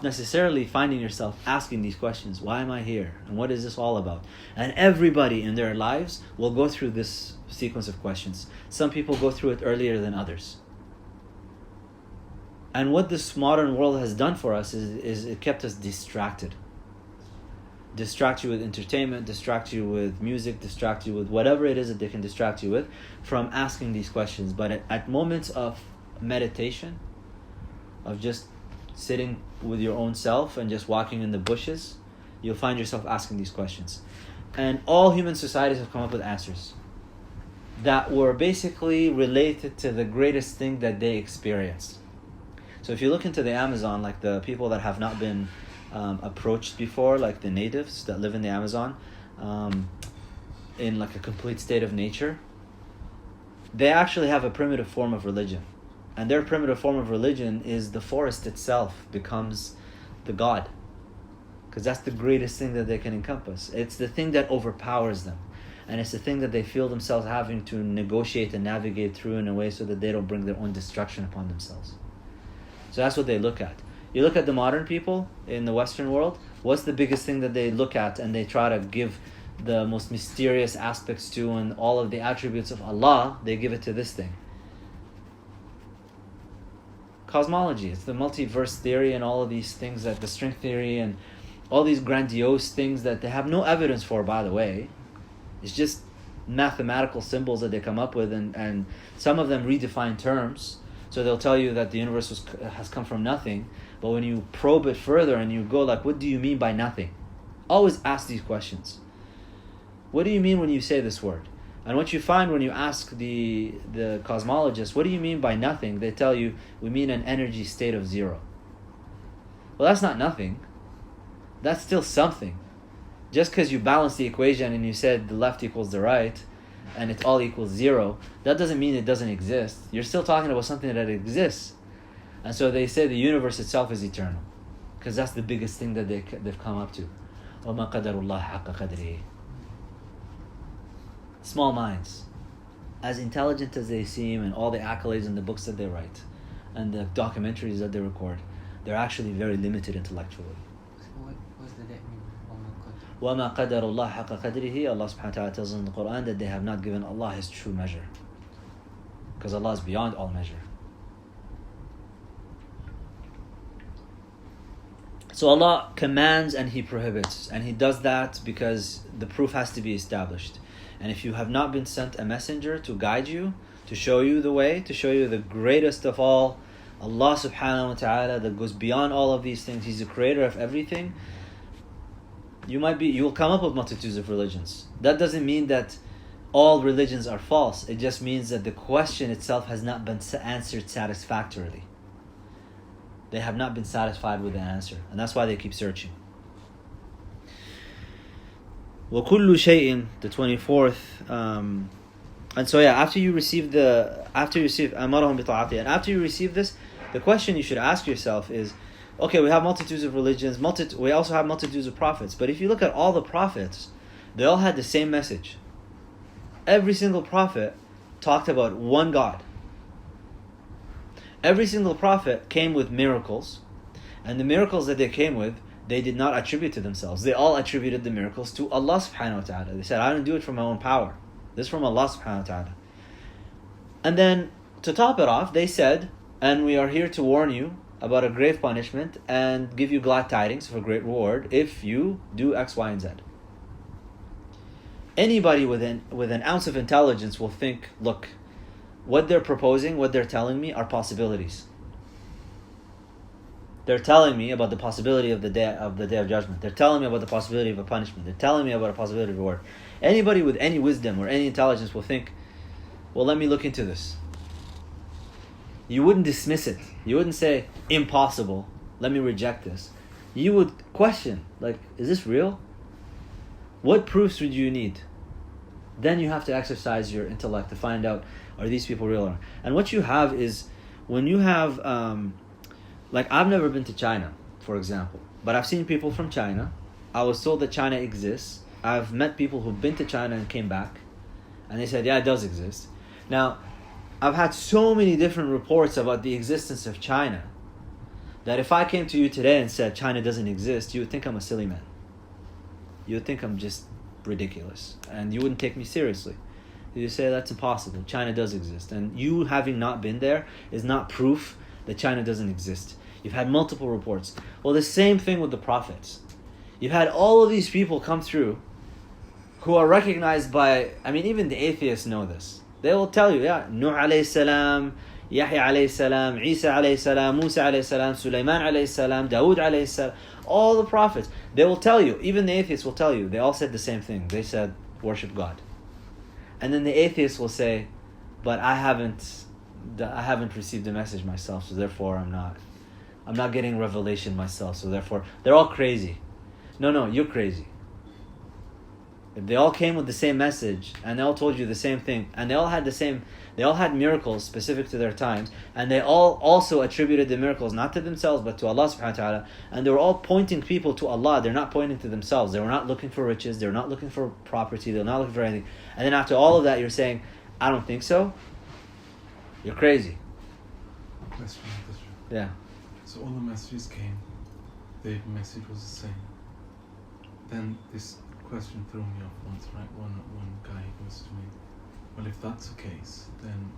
necessarily finding yourself asking these questions. Why am I here? And what is this all about? And everybody in their lives will go through this sequence of questions. Some people go through it earlier than others. And what this modern world has done for us is it kept us distracted. Distract you with entertainment, distract you with music, distract you with whatever it is that they can distract you with from asking these questions. But at moments of meditation, of just sitting with your own self and just walking in the bushes, you'll find yourself asking these questions. And all human societies have come up with answers that were basically related to the greatest thing that they experienced. So if you look into the Amazon, like the people that have not been approached before, like the natives that live in the Amazon, in like a complete state of nature, they actually have a primitive form of religion. And their primitive form of religion is the forest itself becomes the god. Because that's the greatest thing that they can encompass. It's the thing that overpowers them. And it's the thing that they feel themselves having to negotiate and navigate through in a way so that they don't bring their own destruction upon themselves. So that's what they look at. You look at the modern people in the Western world, what's the biggest thing that they look at and they try to give the most mysterious aspects to, and all of the attributes of Allah, they give it to this thing. Cosmology. It's the multiverse theory and all of these things, that the string theory and all these grandiose things that they have no evidence for, by the way. It's just mathematical symbols that they come up with, and some of them redefine terms. So they'll tell you that the universe has come from nothing, but when you probe it further and you go like, what do you mean by nothing? Always ask these questions. What do you mean when you say this word? And what you find when you ask the cosmologists, what do you mean by nothing? They tell you, we mean an energy state of zero. Well, that's not nothing. That's still something. Just because you balance the equation and you said the left equals the right, and it all equals zero, that doesn't mean it doesn't exist. You're still talking about something that exists. And so they say the universe itself is eternal, because that's the biggest thing that they've come up to. وَمَا قَدَرُ اللَّهِ حَقَّ قَدْرِهِ. Small minds, as intelligent as they seem, and all the accolades in the books that they write and the documentaries that they record, they're actually very limited intellectually. What does that mean? وَمَا قَدَرُ اللَّهِ حَقَّ قَدْرِهِ. Allah subhanahu wa ta'ala tells us in the Quran that they have not given Allah His true measure, because Allah is beyond all measure. So Allah commands and He prohibits, and He does that because the proof has to be established. And if you have not been sent a messenger to guide you, to show you the way, to show you the greatest of all, Allah subhanahu wa ta'ala, that goes beyond all of these things, He's the creator of everything, you will come up with multitudes of religions. That doesn't mean that all religions are false. It just means that the question itself has not been answered satisfactorily. They have not been satisfied with the answer, and that's why they keep searching. وَكُلُّ شَيْءٍ, the 24th, and so after you receive أَمَرَهُمْ بِطَاعَتِهِ, and after you receive this, the question you should ask yourself is, okay, we have multitudes of religions, we also have multitudes of prophets, but if you look at all the prophets, they all had the same message. Every single prophet talked about one God. Every single prophet came with miracles, and the miracles that they came with, they did not attribute to themselves. They all attributed the miracles to Allah subhanahu wa ta'ala. They said, I didn't do it from my own power. This is from Allah subhanahu wa ta'ala. And then, to top it off, they said, and we are here to warn you about a grave punishment and give you glad tidings of a great reward if you do X, Y, and Z. Anybody with an ounce of intelligence will think, look, what they're proposing, what they're telling me are possibilities. They're telling me about the possibility of the day of judgment. They're telling me about the possibility of a punishment. They're telling me about a possibility of reward. Anybody with any wisdom or any intelligence will think, well, let me look into this. You wouldn't dismiss it. You wouldn't say, impossible, let me reject this. You would question, like, is this real? What proofs would you need? Then you have to exercise your intellect to find out, are these people real or not? And what you have is, when you have, I've never been to China, for example, but I've seen people from China. I was told that China exists. I've met people who've been to China and came back, and they said, yeah, it does exist. Now, I've had so many different reports about the existence of China that if I came to you today and said China doesn't exist, you would think I'm a silly man. You would think I'm just ridiculous, and you wouldn't take me seriously. You say that's impossible. China does exist, and you having not been there is not proof that China doesn't exist. You've had multiple reports. Well, the same thing with the prophets. You've had all of these people come through who are recognized by, even the atheists know this. They will tell you, Nuh alayhi salam, Yahya alayhi salam, Isa alayhi salam, Musa alayhi salam, Sulaiman alayhi salam, Dawood alayhi salam, all the prophets. They will tell you, even the atheists will tell you, they all said the same thing. They said, worship God. And then the atheists will say, but I haven't received the message myself, so therefore I'm not getting revelation myself, so therefore they're all crazy. No, you're crazy. if they all came with the same message and they all told you the same thing and they all had miracles specific to their times, and they all also attributed the miracles not to themselves but to Allah subhanahu wa ta'ala, and they were all pointing people to Allah, they're not pointing to themselves. They were not looking for riches, they were not looking for property, they were not looking for anything. And then after all of that you're saying, I don't think so? You're crazy. Question. Yeah. So all the messages came, the message was the same. Then this question threw me off once, right? One guy goes to me, well, if that's the case, then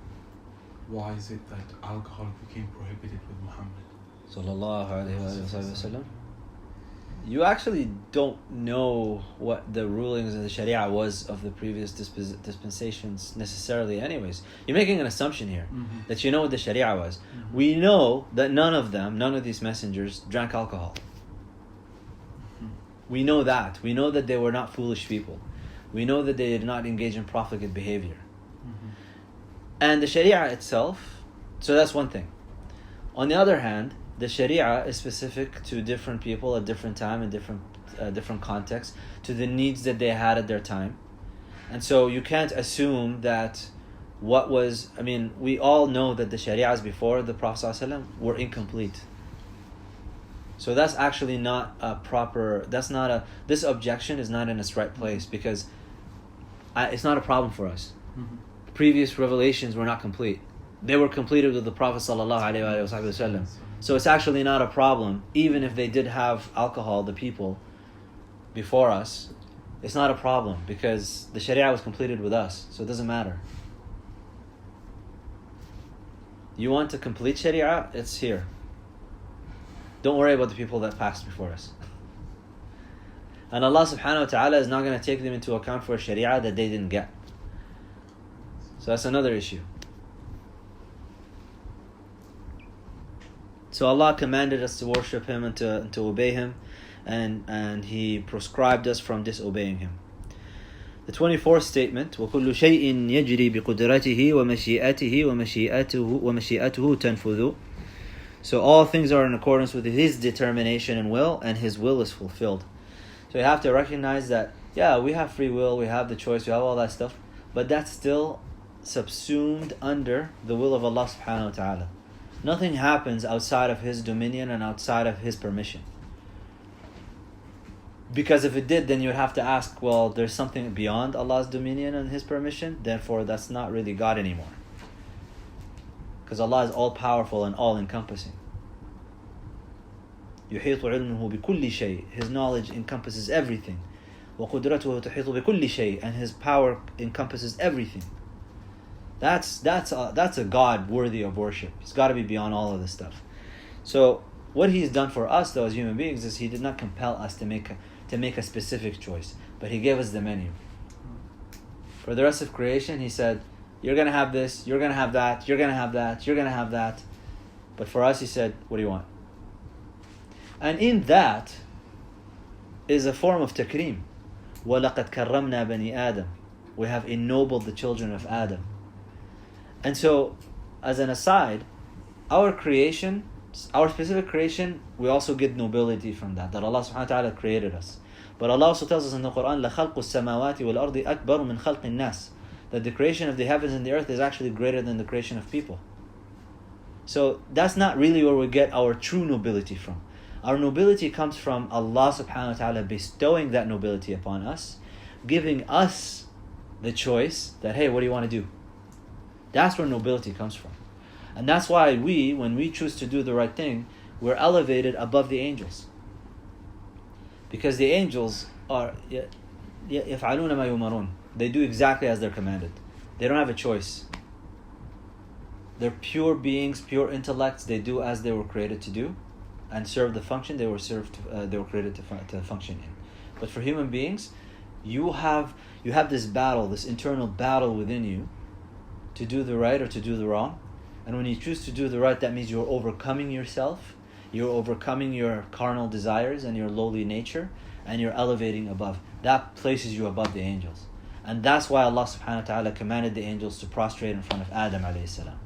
why is it that alcohol became prohibited with Muhammad? Sallallahu alayhi wa sallam. You actually don't know what the rulings of the Sharia was of the previous dispensations necessarily anyways. You're making an assumption here, that you know what the Sharia was. We know that none of these messengers drank alcohol. We know that. We know that they were not foolish people. We know that they did not engage in profligate behavior. And the Sharia itself, so that's one thing. On the other hand, the Sharia is specific to different people at different time and different contexts, to the needs that they had at their time. And so you can't assume that we all know that the Sharias before the Prophet ﷺ were incomplete. So that's actually not a proper, this objection is not in its right place, because it's not a problem for us. Previous revelations were not complete. They were completed with the Prophet ﷺ. So it's actually not a problem, even if they did have alcohol, the people before us. It's not a problem, because the Sharia was completed with us, so it doesn't matter. You want a complete Sharia? It's here. Don't worry about the people that passed before us. And Allah subhanahu wa ta'ala is not going to take them into account for a Sharia that they didn't get. So that's another issue. So Allah commanded us to worship Him and to obey Him, and He proscribed us from disobeying Him. The 24th statement, وَكُلُّ شَيْءٍ يَجْرِي بِقُدْرَتِهِ وَمَشِيئَتِهِ وَمَشِيئَتُهُ تَنْفُذُ. So all things are in accordance with His determination and will, and His will is fulfilled. So you have to recognize that, yeah, we have free will, we have the choice, we have all that stuff, but that's still subsumed under the will of Allah subhanahu wa ta'ala. Nothing happens outside of His dominion and outside of His permission. Because if it did, then you'd have to ask, well, there's something beyond Allah's dominion and His permission, therefore that's not really God anymore. Because Allah is all-powerful and all-encompassing. يُحِيطُ عِلْمُهُ بِكُلِّ شَيْءٍ. His knowledge encompasses everything. وَقُدْرَتُهُ تُحِيطُ بِكُلِّ شَيْءٍ. And His power encompasses everything. That's a God worthy of worship. He's got to be beyond all of this stuff. So what He's done for us, though, as human beings, is He did not compel us to make a specific choice, but He gave us the menu. For the rest of creation, He said, you're going to have this, you're going to have that, you're going to have that, you're going to have that. But for us, He said, what do you want? And in that is a form of takreem. وَلَقَدْ كَرَّمْنَا بَنِي آدَمَ. We have ennobled the children of Adam. And so, as an aside, our creation, our specific creation, we also get nobility from that Allah subhanahu wa ta'ala created us. But Allah also tells us in the Quran, لَخَلْقُ السَّمَاوَاتِ وَالْأَرْضِ أَكْبَرُ مِنْ خَلْقِ النَّاسِ. That the creation of the heavens and the earth is actually greater than the creation of people. So that's not really where we get our true nobility from. Our nobility comes from Allah subhanahu wa ta'ala bestowing that nobility upon us, giving us the choice that, hey, what do you want to do? That's where nobility comes from. And that's why when we choose to do the right thing, we're elevated above the angels. Because the angels are يَفْعَلُونَ مَا يُؤْمَرُونَ. They do exactly as they're commanded. They don't have a choice. They're pure beings, pure intellects. They do as they were created to do, and serve the function they were created to function in. But for human beings, you have this battle, this internal battle within you, to do the right or to do the wrong. And when you choose to do the right, that means you're overcoming yourself, you're overcoming your carnal desires and your lowly nature, and you're elevating above. That places you above the angels. And that's why Allah subhanahu wa ta'ala commanded the angels to prostrate in front of Adam alayhi salam.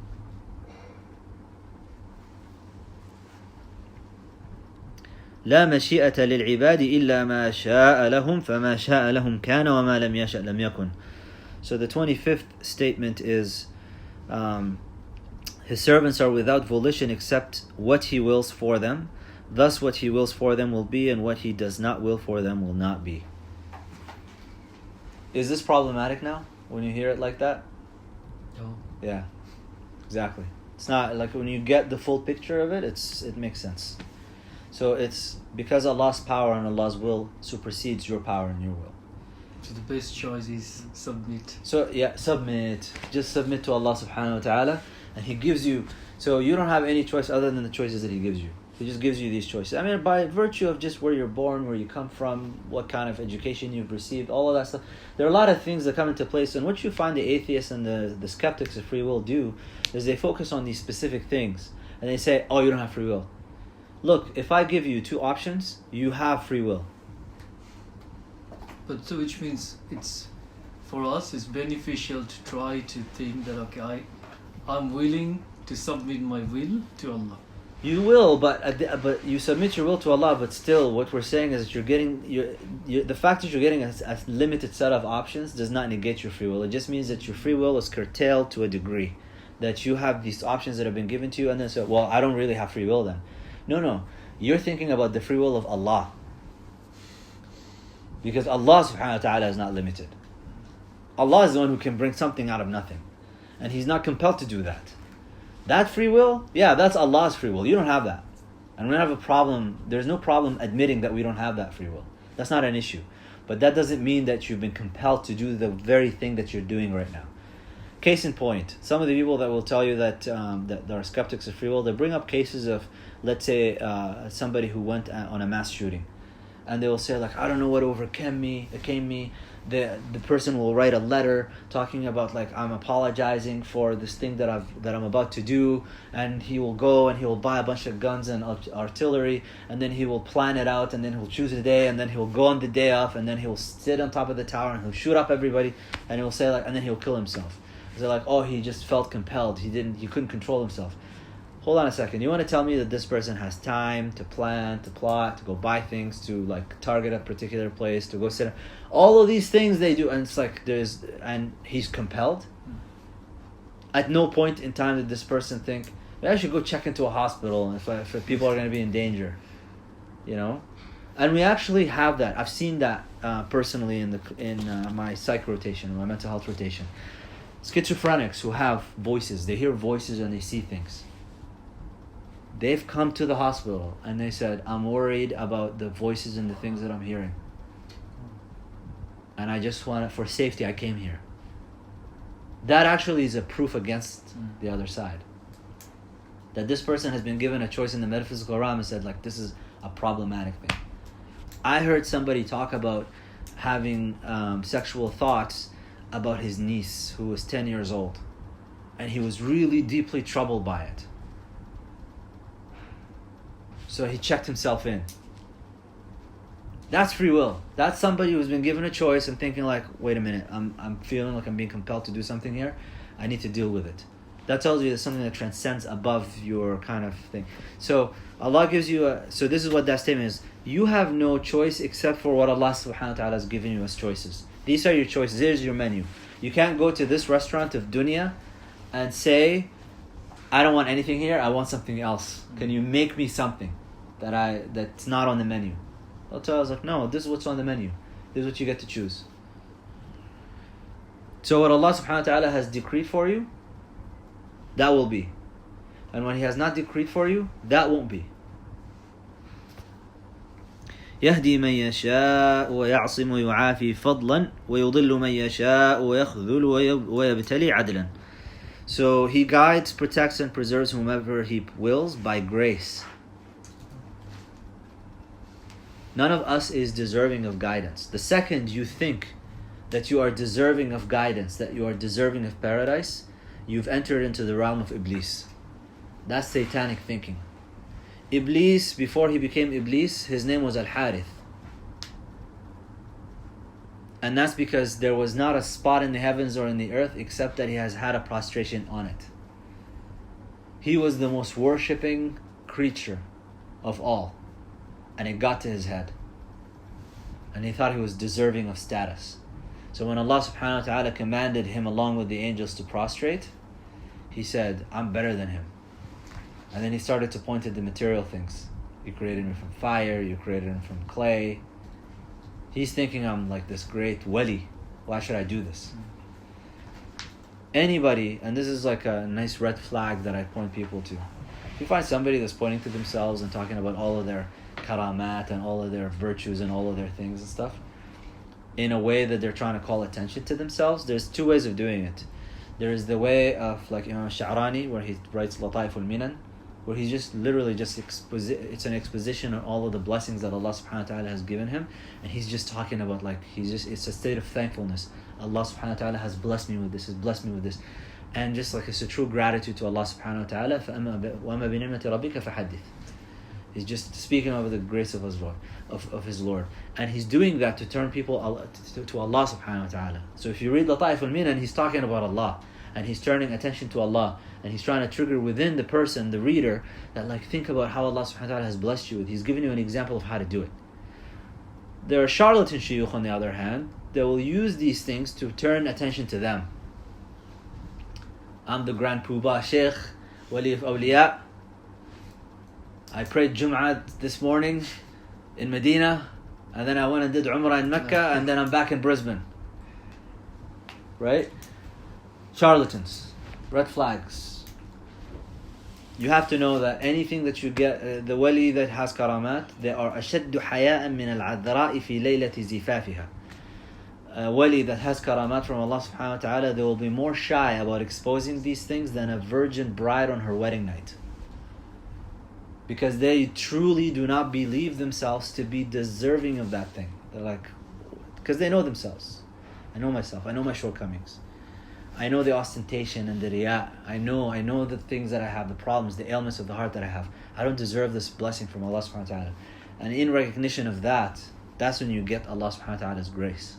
لا مشيئة للعباد إلا ما شاء لهم فما شاء لهم كان وما لم يشأ لم يكن. So the 25th statement is His servants are without volition except what He wills for them. Thus what He wills for them will be, and what He does not will for them will not be. Is this problematic now when you hear it like that? No. Yeah, exactly. It's not like when you get the full picture of it, it makes sense. So it's because Allah's power and Allah's will supersedes your power and your will. So the best choice is submit. So yeah, submit. Just submit to Allah subhanahu wa ta'ala, and He gives you, so you don't have any choice other than the choices that He gives you. He just gives you these choices. I mean, by virtue of just where you're born, where you come from, what kind of education you've received, all of that stuff. There are a lot of things that come into place. And what you find the atheists and the skeptics of free will do is they focus on these specific things. And they say, oh, you don't have free will. Look, if I give you two options, you have free will. But so which means it's, for us, it's beneficial to try to think that, okay, I'm willing to submit my will to Allah. You will, but you submit your will to Allah. But still, what we're saying is that you're getting the fact that you're getting a limited set of options does not negate your free will. It just means that your free will is curtailed to a degree, that you have these options that have been given to you, and then say, well, I don't really have free will then. No, you're thinking about the free will of Allah, because Allah subhanahu wa ta'ala is not limited. Allah is the one who can bring something out of nothing, and He's not compelled to do that. That free will, yeah, that's Allah's free will. You don't have that. And we don't have a problem. There's no problem admitting that we don't have that free will. That's not an issue. But that doesn't mean that you've been compelled to do the very thing that you're doing right now. Case in point, some of the people that will tell you that that there are skeptics of free will, they bring up cases of, let's say, somebody who went on a mass shooting. And they will say, like, I don't know what overcame me. The person will write a letter talking about, like, I'm apologizing for this thing that I'm about to do, and he will go and he will buy a bunch of guns and artillery, and then he will plan it out, and then he'll choose a day, and then he'll go on the day off, and then he'll sit on top of the tower and he'll shoot up everybody, and he'll say, like, and then he'll kill himself. They're like, oh, he just felt compelled. He couldn't control himself. Hold on a second. You want to tell me that this person has time to plan, to plot, to go buy things, to, like, target a particular place, to go sit? All of these things they do, and it's like and he's compelled. At no point in time did this person think, maybe I should go check into a hospital if people are going to be in danger, you know? And we actually have that. I've seen that personally in my psych rotation, my mental health rotation. Schizophrenics who have voices, they hear voices and they see things. They've come to the hospital and they said, I'm worried about the voices and the things that I'm hearing. And I just want for safety, I came here. That actually is a proof against the other side. That this person has been given a choice in the metaphysical realm and said, like, this is a problematic thing. I heard somebody talk about having sexual thoughts about his niece who was 10 years old. And he was really deeply troubled by it. So he checked himself in. That's free will. That's somebody who's been given a choice and thinking, like, wait a minute, I'm feeling like I'm being compelled to do something here. I need to deal with it. That tells you there's something that transcends above your kind of thing. So Allah gives you so this is what that statement is. You have no choice except for what Allah subhanahu wa ta'ala has given you as choices. These are your choices. Here's your menu. You can't go to this restaurant of dunya and say, I don't want anything here, I want something else. Can you make me something that's not on the menu? I'll tell us, like, no, this is what's on the menu. This is what you get to choose. So what Allah subhanahu wa ta'ala has decreed for you, that will be. And when He has not decreed for you, that won't be. يهدي من يشاء ويعصم ويعافي فضلا ويضل من يشاء ويخذل ويبتلي عدلا. So He guides, protects, and preserves whomever He wills by grace. None of us is deserving of guidance. The second you think that you are deserving of guidance, that you are deserving of paradise, you've entered into the realm of Iblis. That's satanic thinking. Iblis, before he became Iblis, his name was Al-Harith. And that's because there was not a spot in the heavens or in the earth except that he has had a prostration on it. He was the most worshipping creature of all. and it got to his head. And he thought he was deserving of status. So when Allah subhanahu wa ta'ala commanded him along with the angels to prostrate, he said, I'm better than him. And then he started to point at the material things. You created me from fire, you created him from clay. He's thinking, I'm like this great wali. Why should I do this? Anybody, and this is like a nice red flag that I point people to. If you find somebody that's pointing to themselves and talking about all of their karamat and all of their virtues and all of their things and stuff, in a way that they're trying to call attention to themselves, there's two ways of doing it. There is the way of like Imam Sha'rani, where he writes Lataif al-Minan, where he's just literally just it's an exposition on all of the blessings that Allah subhanahu wa ta'ala has given him, and he's just talking about like it's a state of thankfulness. Allah subhanahu wa ta'ala has blessed me with this, has blessed me with this, and just like it's a true gratitude to Allah subhanahu wa ta'ala. فَأَمَّا بِنِعْمَةِ رَبِّكَ فَحَدِّثْ. He's just speaking of the grace of his Lord, of his Lord, and he's doing that to turn people to Allah subhanahu wa ta'ala. So if you read Lataif al-Minan, he's talking about Allah, and he's turning attention to Allah, and he's trying to trigger within the person, the reader, that like think about how Allah subhanahu wa ta'ala has blessed you with. He's giving you an example of how to do it. There are charlatan shuyukh on the other hand, that will use these things to turn attention to them. I'm the Grand Poobah Sheikh, Wali of Awliya. I prayed Jum'ah this morning in Medina, and then I went and did Umrah in Mecca, and then I'm back in Brisbane. Right? Charlatans, red flags. You have to know that anything that you get, the wali that has karamat, they are أشد حياء من العذراء في ليلة زفافها. A wali that has karamat from Allah subhanahu wa ta'ala, they will be more shy about exposing these things than a virgin bride on her wedding night. Because they truly do not believe themselves to be deserving of that thing. They're like, because they know themselves. I know myself, I know my shortcomings. I know the ostentation and the riyah. I know the things that I have, the problems, the ailments of the heart that I have. I don't deserve this blessing from Allah subhanahu wa ta'ala. And in recognition of that, that's when you get Allah subhanahu wa ta'ala's grace.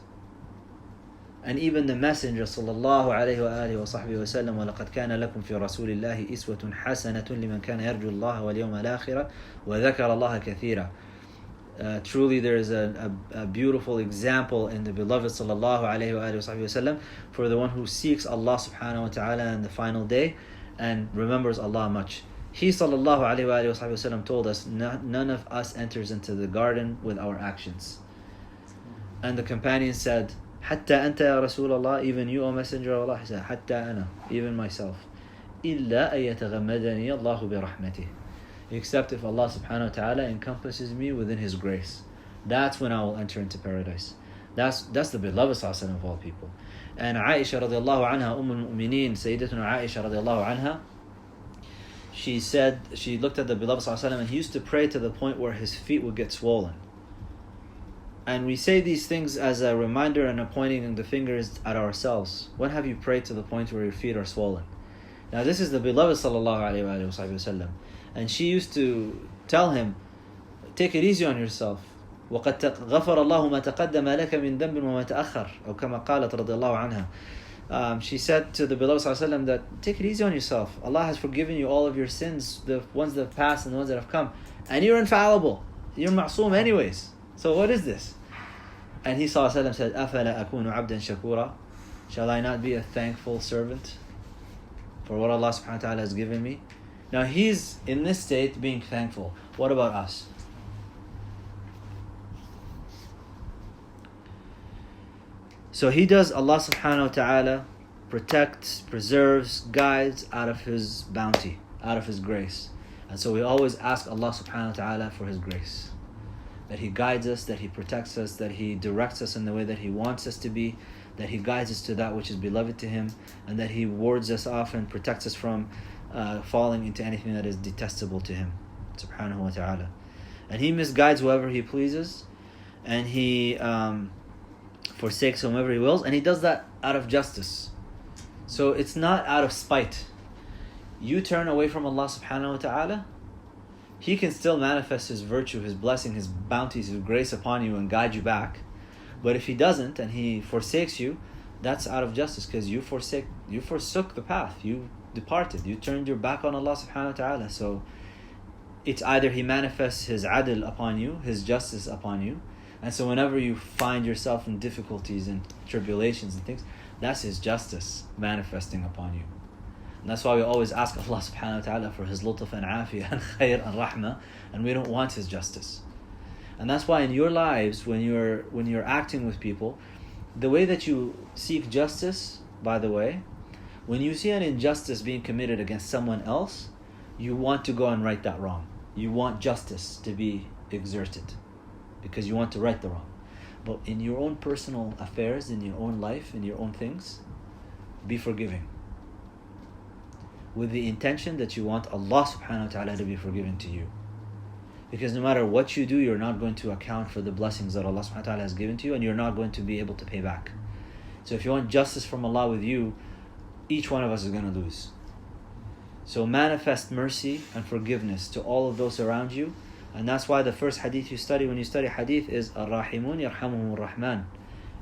And even the Messenger sallallahu alayhi wa alihi wa sahbihi wa sallam, وَلَقَدْ كَانَ لَكُمْ فِي رَسُولِ اللَّهِ إِسْوَةٌ حَسَنَةٌ لِمَنْ كَانَ يَرْجُو اللَّهَ وَالْيَوْمَ الْآخِرَ وَذَكَرَ اللَّهَ كَثِيرًا. Truly there is a beautiful example in the beloved sallallahu alayhi wa alihi wa sallam for the one who seeks Allah subhanahu wa ta'ala in the final day and remembers Allah much. He sallallahu alayhi wa alihi wa sallam told us, none of us enters into the garden with our actions. And the companion said, حتى أنت يا رسول الله, even you, O Messenger of Allah. He said, حتى أنا, even myself. إلا أن يتغمدني الله برحمته. Except if Allah subhanahu wa ta'ala encompasses me within His grace. That's when I will enter into paradise. That's the beloved sallallahu of all people. And Aisha radiallahu anha, al-Mu'mineen, Sayyidatuna Aisha radiallahu anha, she said, she looked at the beloved sallallahu and he used to pray to the point where his feet would get swollen. And we say these things as a reminder and a pointing the fingers at ourselves. When have you prayed to the point where your feet are swollen? Now this is the beloved sallallahu alayhi wa sallam. And she used to tell him, take it easy on yourself. وَقَدْ غَفَرَ اللَّهُ مَا تَقَدَّمَ لَكَ مِنْ ذَنْبٍ وَمَا تَأَخَّرَ أو كما قالت رضي الله عنها. She said to the beloved sallallahu alayhi wa sallam that take it easy on yourself. Allah has forgiven you all of your sins, the ones that have passed and the ones that have come. And you're infallible. You're ma'soom anyways. So what is this? And he sallallahu alayhi wa sallam said, أَفَلَا أَكُونُ عَبْدًا شَكُورًا. Shall I not be a thankful servant for what Allah subhanahu wa ta'ala has given me? Now he's in this state being thankful. What about us? So he does, Allah subhanahu wa ta'ala protects, preserves, guides out of His bounty, out of His grace. And so we always ask Allah subhanahu wa ta'ala for His grace. That He guides us, that He protects us, that He directs us in the way that He wants us to be, that He guides us to that which is beloved to Him, and that He wards us off and protects us from falling into anything that is detestable to Him, subhanahu wa ta'ala. And He misguides whoever He pleases, and He forsakes whomever He wills, and He does that out of justice. So it's not out of spite. You turn away from Allah subhanahu wa ta'ala, He can still manifest His virtue, His blessing, His bounties, His grace upon you and guide you back. But if He doesn't and He forsakes you, that's out of justice, because you forsook the path, you departed, you turned your back on Allah subhanahu wa ta'ala. So it's either He manifests His adl upon you, His justice upon you, and so whenever you find yourself in difficulties and tribulations and things, that's His justice manifesting upon you. And that's why we always ask Allah subhanahu wa ta'ala for His lutf and afiyah and khair and rahmah, and we don't want His justice. And that's why in your lives, when you're acting with people, the way that you seek justice, by the way, when you see an injustice being committed against someone else, you want to go and right that wrong. You want justice to be exerted because you want to right the wrong. But in your own personal affairs, in your own life, in your own things, be forgiving, with the intention that you want Allah subhanahu wa ta'ala to be forgiving to you. Because no matter what you do, you're not going to account for the blessings that Allah subhanahu wa ta'ala has given to you, and you're not going to be able to pay back. So if you want justice from Allah with you, each one of us is going to lose. So manifest mercy and forgiveness to all of those around you. And that's why the first hadith you study when you study hadith is Ar-Rahimun yarhamuhum ar-Rahman.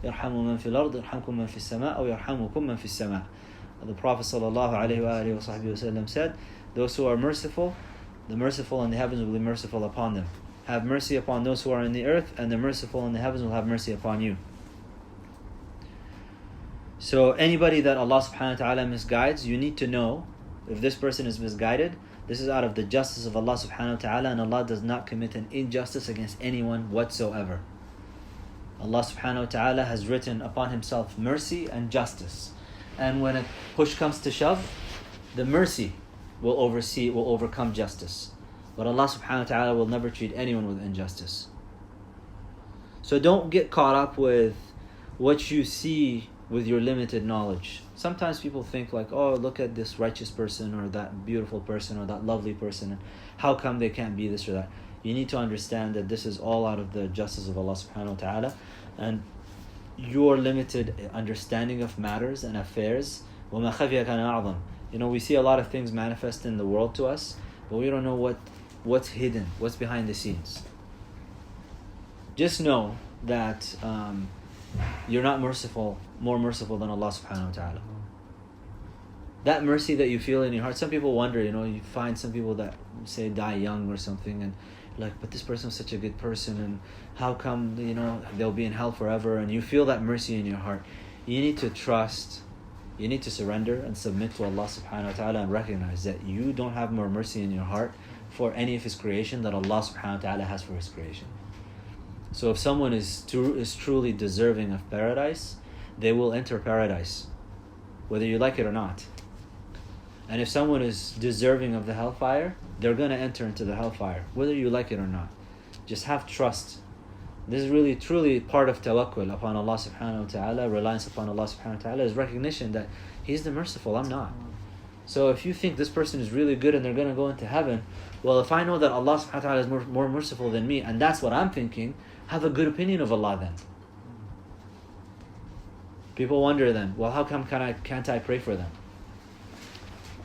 Yarhamu man fil ard, yarhamkum man fis sama', or yarhamukum man fis sama'. The Prophet sallallahu alayhi wa sallam said, those who are merciful, the merciful in the heavens will be merciful upon them. Have mercy upon those who are in the earth, and the merciful in the heavens will have mercy upon you. So anybody that Allah subhanahu wa ta'ala misguides, you need to know, if this person is misguided, this is out of the justice of Allah subhanahu wa ta'ala, and Allah does not commit an injustice against anyone whatsoever. Allah subhanahu wa ta'ala has written upon Himself mercy and justice. And when a push comes to shove, the mercy will overcome justice. But Allah subhanahu wa ta'ala will never treat anyone with injustice. So don't get caught up with what you see with your limited knowledge. Sometimes people think like, oh, look at this righteous person or that beautiful person or that lovely person, and how come they can't be this or that? You need to understand that this is all out of the justice of Allah subhanahu wa ta'ala, and your limited understanding of matters and affairs. وَمَا خَفِيَ كَانَ أَعْظَمُ. We see a lot of things manifest in the world to us, but we don't know what's hidden, what's behind the scenes. Just know that you're not more merciful than Allah subhanahu wa ta'ala. That mercy that you feel in your heart, some people wonder, you find some people that say die young or something, and like, but this person is such a good person, and how come, they'll be in hell forever, and you feel that mercy in your heart. You need to trust, you need to surrender and submit to Allah subhanahu wa ta'ala, and recognize that you don't have more mercy in your heart for any of His creation that Allah subhanahu wa ta'ala has for His creation. So if someone is truly deserving of paradise, they will enter paradise, whether you like it or not. And if someone is deserving of the hellfire, they're going to enter into the hellfire, whether you like it or not. Just have trust. This is really, truly part of tawakkul upon Allah subhanahu wa ta'ala, reliance upon Allah subhanahu wa ta'ala, is recognition that He's the merciful, I'm not. So if you think this person is really good and they're going to go into heaven, well, if I know that Allah subhanahu wa ta'ala is more merciful than me, and that's what I'm thinking, have a good opinion of Allah then. People wonder then, well, how come can't I pray for them?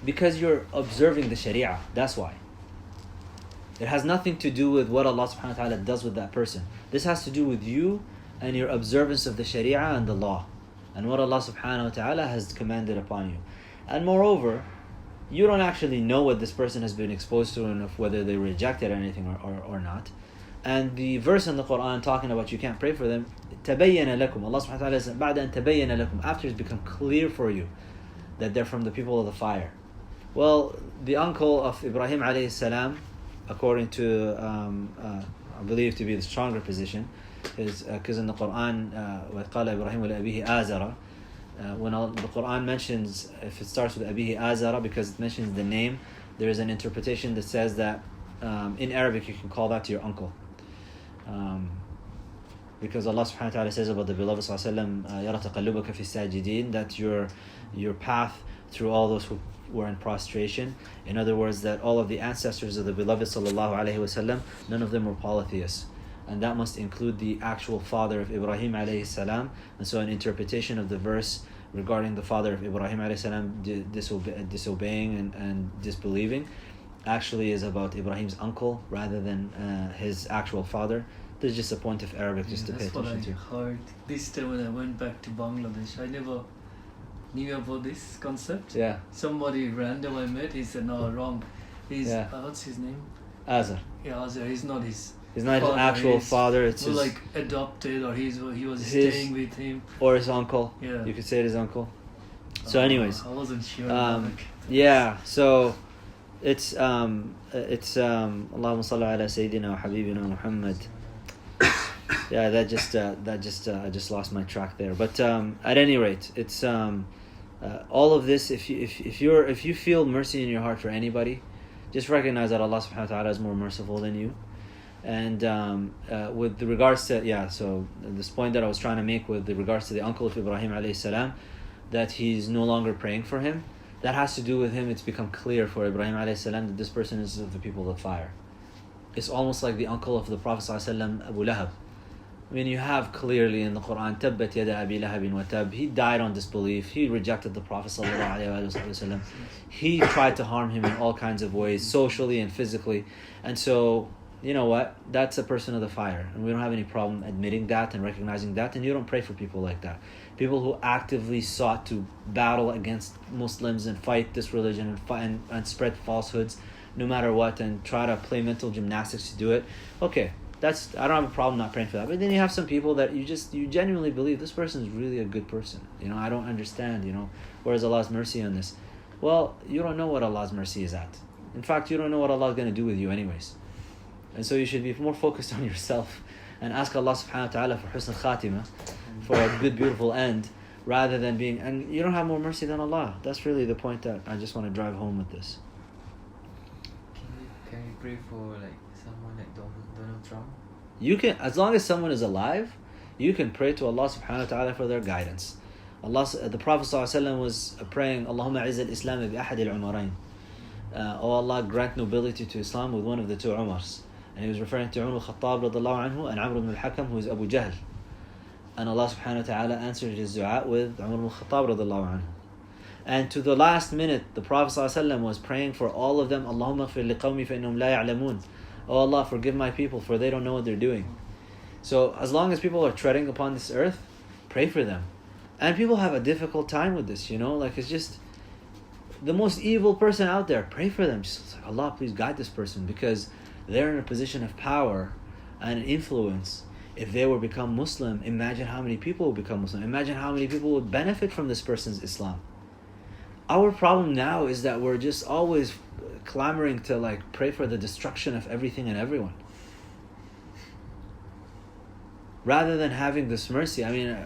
Because you're observing the Sharia, that's why. It has nothing to do with what Allah subhanahu wa ta'ala does with that person. This has to do with you and your observance of the Sharia and the law, and what Allah subhanahu wa ta'ala has commanded upon you. And moreover, you don't actually know what this person has been exposed to, and if whether they rejected anything or not. And the verse in the Quran talking about you can't pray for them, تَبَيَّنَ لَكُمْ. Allah subhanahu wa ta'ala says, بَعْدَ أَن تَبَيَّنَ لَكُمْ. After it's become clear for you that they're from the people of the fire. Well, the uncle of Ibrahim alayhi salam, according to I believe to be the stronger position, is because in the Quran, وَقَالَ إِبْرَاهِيمُ لَأَبِيهِ آزَرَ, when the Quran mentions, if it starts with أَبِيهِ آزَرَ, because it mentions the name, there is an interpretation that says that in Arabic you can call that to your uncle. Because Allah subhanahu wa ta'ala says about the beloved sallallahu alayhi wa sallam, يَرَى تَقَلُّبَكَ فِي السَّاجِدِينَ, that your path through all those who were in prostration. In other words, that all of the ancestors of the beloved sallallahu alayhi wa sallam, none of them were polytheists. And that must include the actual father of Ibrahim alayhi salam. And so an interpretation of the verse regarding the father of Ibrahim alayhi salam disobeying and disbelieving actually is about Ibrahim's uncle rather than his actual father. This is just a point of Arabic just to pay attention to. That's what I heard this time when I went back to Bangladesh. I never knew about this concept. Yeah. Somebody random I met, he said, no, wrong. He's, what's his name? Azar. Yeah, Azar, he's not his He's not his father, actual he's father. It's more his, like adopted, or he was his- staying with him. or his uncle. Yeah. You could say it his uncle. So, anyways, I wasn't sure. yeah. So it's Allahumma salli ala Sayyidina wa Habibina Muhammad. Yeah, that just I just lost my track there. But at any rate, it's all of this. If you feel mercy in your heart for anybody, just recognize that Allah Subhanahu wa Taala is more merciful than you. And with regards to so this point that I was trying to make with regards to the uncle of Ibrahim alayhi salam, that he's no longer praying for him, that has to do with him. It's become clear for Ibrahim alayhi salam that this person is of the people of fire. It's almost like the uncle of the Prophet sallallahu alaihi wasallam, Abu Lahab. I mean, you have clearly in the Quran, Tabbat yada Abi Lahabin wa tab. He died on disbelief. He rejected the Prophet sallallahu alaihi wasallam. He tried to harm him in all kinds of ways, socially and physically. And so, you know what? That's a person of the fire. And we don't have any problem admitting that and recognizing that. And you don't pray for people like that. People who actively sought to battle against Muslims and fight this religion and spread falsehoods no matter what, and try to play mental gymnastics to do it. Okay, I don't have a problem not praying for that. But then you have some people that you genuinely believe this person is really a good person. I don't understand, where's Allah's mercy on this? Well, you don't know what Allah's mercy is at. In fact, you don't know what Allah's going to do with you anyways. And so you should be more focused on yourself and ask Allah subhanahu wa ta'ala for husn khatimah, for a good, beautiful end, rather than and you don't have more mercy than Allah. That's really the point that I just want to drive home with this. Can you pray for like someone like Donald Trump? You can, as long as someone is alive, you can pray to Allah subhanahu wa ta'ala for their guidance. The Prophet ﷺ was praying, Allahumma izz al-Islam bi ahad al-umarain. Oh Allah, grant nobility to Islam with one of the two Umars. And he was referring to Umar al-Khattab radallahu anhu and Amr ibn al-Hakam, who is Abu Jahl. And Allah subhanahu wa ta'ala answered his dua with Umar al-Khattab radallahu anhu. And to the last minute, the Prophet ﷺ was praying for all of them. Allahumma ighfir liqawmi fa innahum la ya'lamun. Oh Allah, forgive my people, for they don't know what they're doing. So as long as people are treading upon this earth, pray for them. And people have a difficult time with this, like it's just the most evil person out there. Pray for them. Just like, Allah, please guide this person, because they're in a position of power and influence. If they were become Muslim, imagine how many people would become Muslim. Imagine how many people would benefit from this person's Islam. Our problem now is that we're just always clamoring to pray for the destruction of everything and everyone, rather than having this mercy. I mean,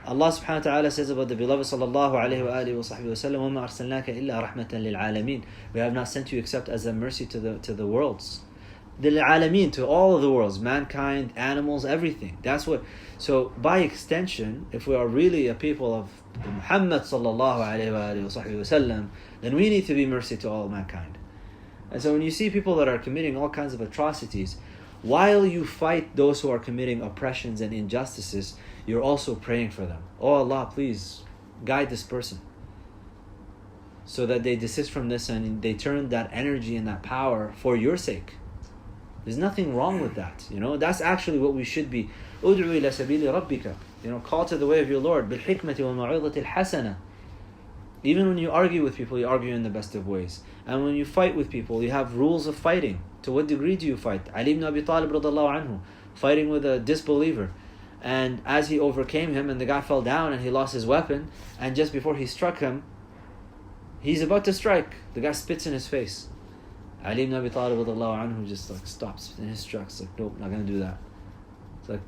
Allah subhanahu wa ta'ala says about the beloved sallallahu alayhi wa alihi wa sahbihi wa sallam, وَمَا أَرْسَلْنَاكَ إِلَّا رَحْمَةً لِلْعَالَمِينَ. We have not sent you except as a mercy to the worlds. لِلْعَالَمِينَ, to all of the worlds, mankind, animals, everything. That's what. So by extension, if we are really a people of Muhammad sallallahu alayhi wa alihi wa sahbihi wa sallam, then we need to be mercy to all mankind. And so when you see people that are committing all kinds of atrocities, while you fight those who are committing oppressions and injustices, you're also praying for them. Oh Allah, please guide this person, so that they desist from this and they turn that energy and that power for your sake. There's nothing wrong with that. That's actually what we should be. Ud'u ila sabili rabbika. Call to the way of your Lord. Bil hikmati wal mau'izati al hasana. Even when you argue with people, you argue in the best of ways. And when you fight with people, you have rules of fighting. To what degree do you fight? Ali ibn Abi Talib radallahu anhu, fighting with a disbeliever. And as he overcame him and the guy fell down and he lost his weapon, and just before he struck him, he's about to strike, the guy spits in his face. Ali ibn Abi Talib radallahu anhu just stops in his tracks, nope, not going to do that. It's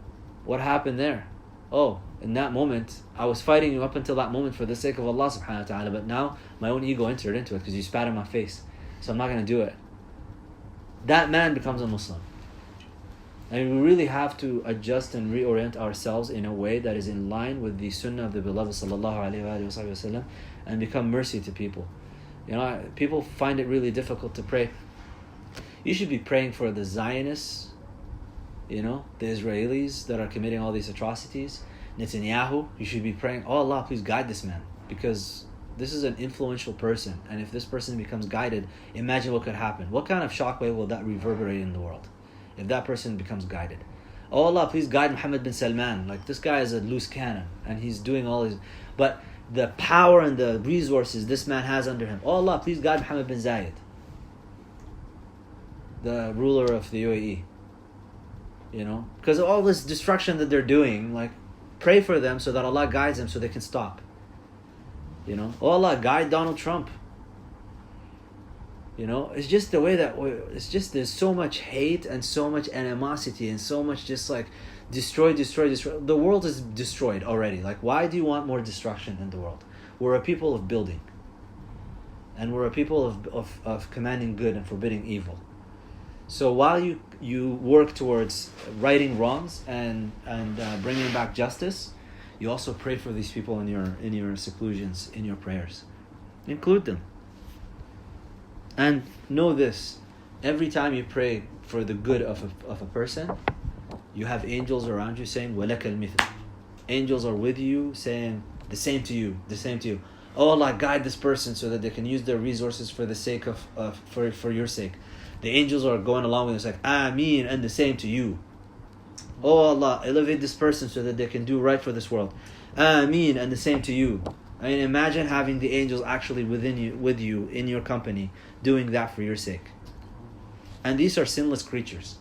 what happened there? Oh, in that moment, I was fighting you up until that moment for the sake of Allah subhanahu wa ta'ala, but now my own ego entered into it because you spat in my face, so I'm not going to do it. That man becomes a Muslim. And we really have to adjust and reorient ourselves in a way that is in line with the sunnah of the beloved sallallahu alayhi wa sallam, and become mercy to people. People find it really difficult to pray. You should be praying for the Zionists, the Israelis that are committing all these atrocities. Netanyahu, you should be praying, oh Allah, please guide this man, because this is an influential person, and if this person becomes guided, imagine what could happen. What kind of shockwave will that reverberate in the world if that person becomes guided? Oh Allah, please guide Muhammad bin Salman. This guy is a loose cannon and he's doing all these, but the power and the resources this man has under him. Oh Allah, please guide Muhammad bin Zayed. the ruler of the UAE. You know, because all this destruction that they're doing, like, pray for them so that Allah guides them so they can stop. You know, oh Allah, guide Donald Trump. You know, it's just the way that it's just there's so much hate and so much animosity and so much just like destroy. The world is destroyed already. Like, why do you want more destruction in the world? We're a people of building. And we're a people of commanding good and forbidding evil. So while you work towards righting wrongs and bringing back justice, you also pray for these people in your seclusions, in your prayers. Include them. And know this, every time you pray for the good of a person, you have angels around you saying, وَلَكَ الْمِثْلُ. Angels are with you saying, the same to you. Oh Allah, guide this person so that they can use their resources for the sake for your sake. The angels are going along with us like, Ameen, and the same to you. Oh Allah, elevate this person so that they can do right for this world. Ameen, and the same to you. I mean, imagine having the angels actually with you, in your company, doing that for your sake. And these are sinless creatures.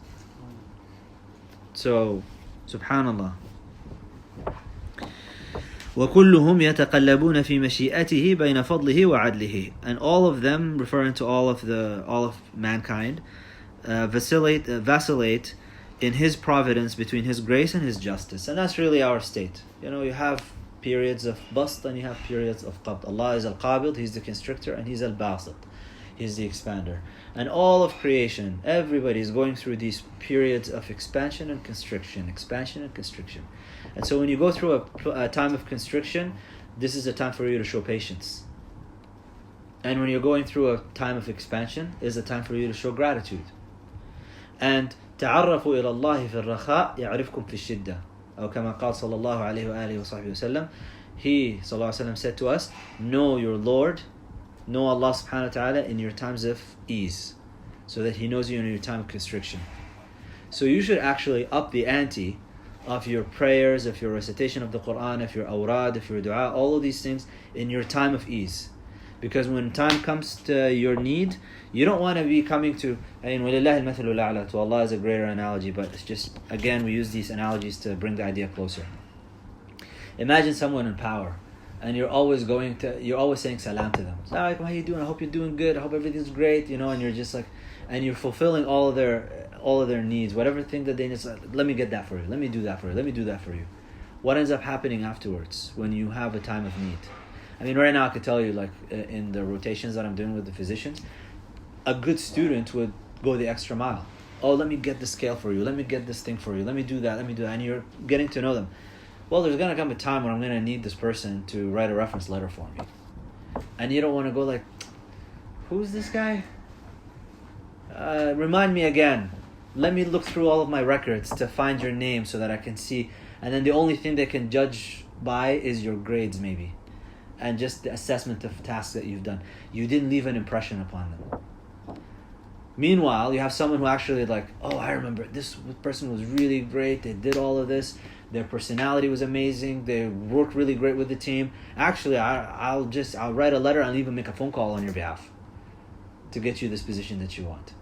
So, subhanallah. وَكُلُّهُمْ يَتَقَلَّبُونَ فِي مَشِيئَتِهِ بَيْنَ فَضْلِهِ وَعَدْلِهِ. And all of them, referring to all of mankind, vacillate in His providence between His grace and His justice. And that's really our state. You know, you have periods of bast and you have periods of qabd. Allah is al-qabid, He's the constrictor, and He's al-basit, He's the expander. And all of creation, everybody is going through these periods of expansion and constriction. And so when you go through a time of constriction, this is a time for you to show patience. And when you're going through a time of expansion, is a time for you to show gratitude. And تعرفوا إلى الله في الرخاء يعرفكم في الشدة. أو كما قال صلى الله عليه وآله وصحبه وسلم. He صلى الله عليه وسلم said to us, know your Lord, know Allah subhanahu wa ta'ala in your times of ease, so that He knows you in your time of constriction. So you should actually up the ante of your prayers, of your recitation of the Quran, of your awrad, of your dua, all of these things in your time of ease. Because when time comes to your need, you don't want to be coming to, وَلِلَّهِ الْمَثَلُ الْأَعْلَى, to Allah is a greater analogy, but it's just, again, we use these analogies to bring the idea closer. Imagine someone in power, and you're always saying salam to them. Assalamu alaikum, how you doing? I hope you're doing good. I hope everything's great, and you're just like, and you're fulfilling all of their needs, whatever thing that they need. Let me get that for you. Let me do that for you. Let me do that for you. What ends up happening afterwards when you have a time of need? I mean, right now I could tell you, like in the rotations that I'm doing with the physicians, a good student would go the extra mile. Oh, let me get the scale for you. Let me get this thing for you. Let me do that. And you're getting to know them. Well, there's gonna come a time when I'm gonna need this person to write a reference letter for me, and you don't want to go like, who's this guy? Remind me again. Let me look through all of my records to find your name so that I can see. And then the only thing they can judge by is your grades, maybe, and just the assessment of tasks that you've done. You didn't leave an impression upon them. Meanwhile, you have someone who actually like, oh, I remember this person was really great. They did all of this. Their personality was amazing. They worked really great with the team. Actually, I'll write a letter and even make a phone call on your behalf to get you this position that you want.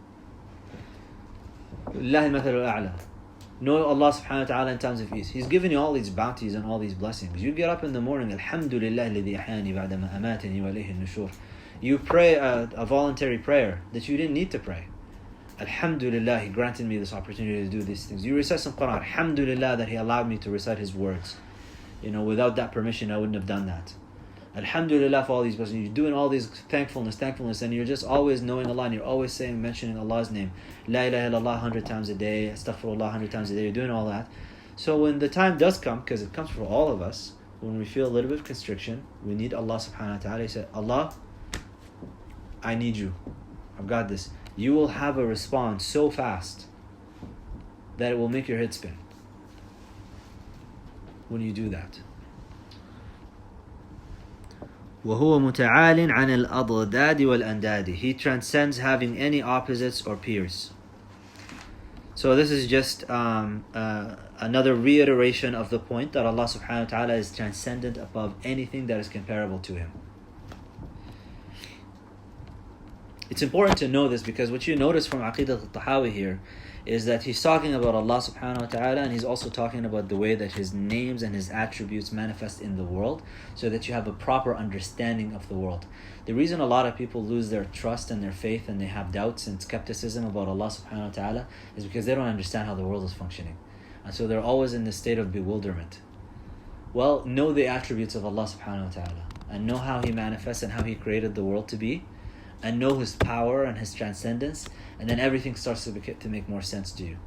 Know Allah subhanahu wa ta'ala in times of ease. He's given you all these bounties and all these blessings. You get up in the morning, Alhamdulillah alladhi ahyani ba'da ma amatani wa ilayhi an-nushur. You pray a voluntary prayer that you didn't need to pray. Alhamdulillah, He granted me this opportunity to do these things. You recite some Quran. Alhamdulillah that He allowed me to recite His words. Without that permission, I wouldn't have done that. Alhamdulillah for all these blessings. You're doing all these thankfulness, and you're just always knowing Allah, and you're always mentioning Allah's name. La ilaha illallah 100 times a day, astaghfirullah 100 times a day. You're doing all that. So when the time does come, because it comes for all of us, when we feel a little bit of constriction, we need Allah subhanahu wa ta'ala. He said, Allah, I need you. I've got this. You will have a response so fast that it will make your head spin when you do that. وَهُوَ مُتَعَالٍ عَنِ الْأَضْدَادِ وَالْأَنْدَادِ. He transcends having any opposites or peers. So this is just another reiteration of the point that Allah subhanahu wa ta'ala is transcendent above anything that is comparable to Him. It's important to know this because what you notice from Aqidat al-Tahawi here is that he's talking about Allah subhanahu wa ta'ala, and he's also talking about the way that his names and his attributes manifest in the world, so that you have a proper understanding of the world. The reason a lot of people lose their trust and their faith and they have doubts and skepticism about Allah subhanahu wa ta'ala is because they don't understand how the world is functioning. And so they're always in this state of bewilderment. Well, know the attributes of Allah subhanahu wa ta'ala and know how He manifests and how He created the world to be, and know His power and His transcendence, and then everything starts to make more sense to you.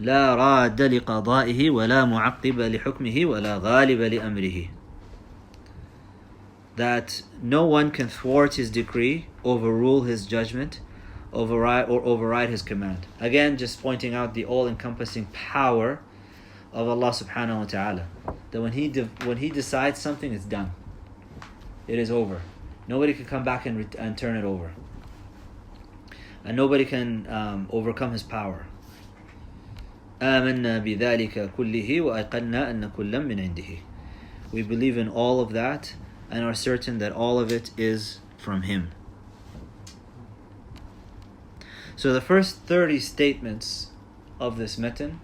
لا راد لقضائه ولا معقب لحكمه ولا غالب لأمره. That no one can thwart His decree, overrule His judgment, override His command. Again, just pointing out the all-encompassing power of Allah subhanahu wa ta'ala. That when He decides something, it's done. It is over. Nobody can come back and turn it over. And nobody can overcome His power. آمنا بذلك كله وأيقنا أن كلا من عنده. We believe in all of that and are certain that all of it is from Him. So the first 30 statements of this matan,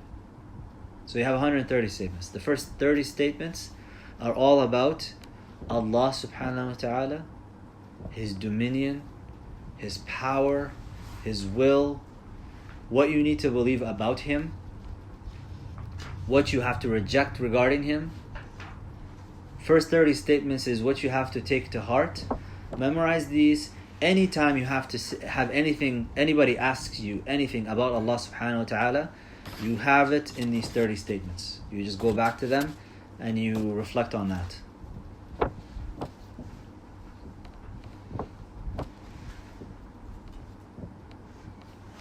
so you have 130 statements. The first 30 statements are all about Allah subhanahu wa ta'ala, His dominion, His power, His will, what you need to believe about Him, what you have to reject regarding Him. First 30 statements is what you have to take to heart. Memorize these. Anytime you have to have anything, anybody asks you anything about Allah subhanahu wa ta'ala, you have it in these 30 statements. You just go back to them and you reflect on that.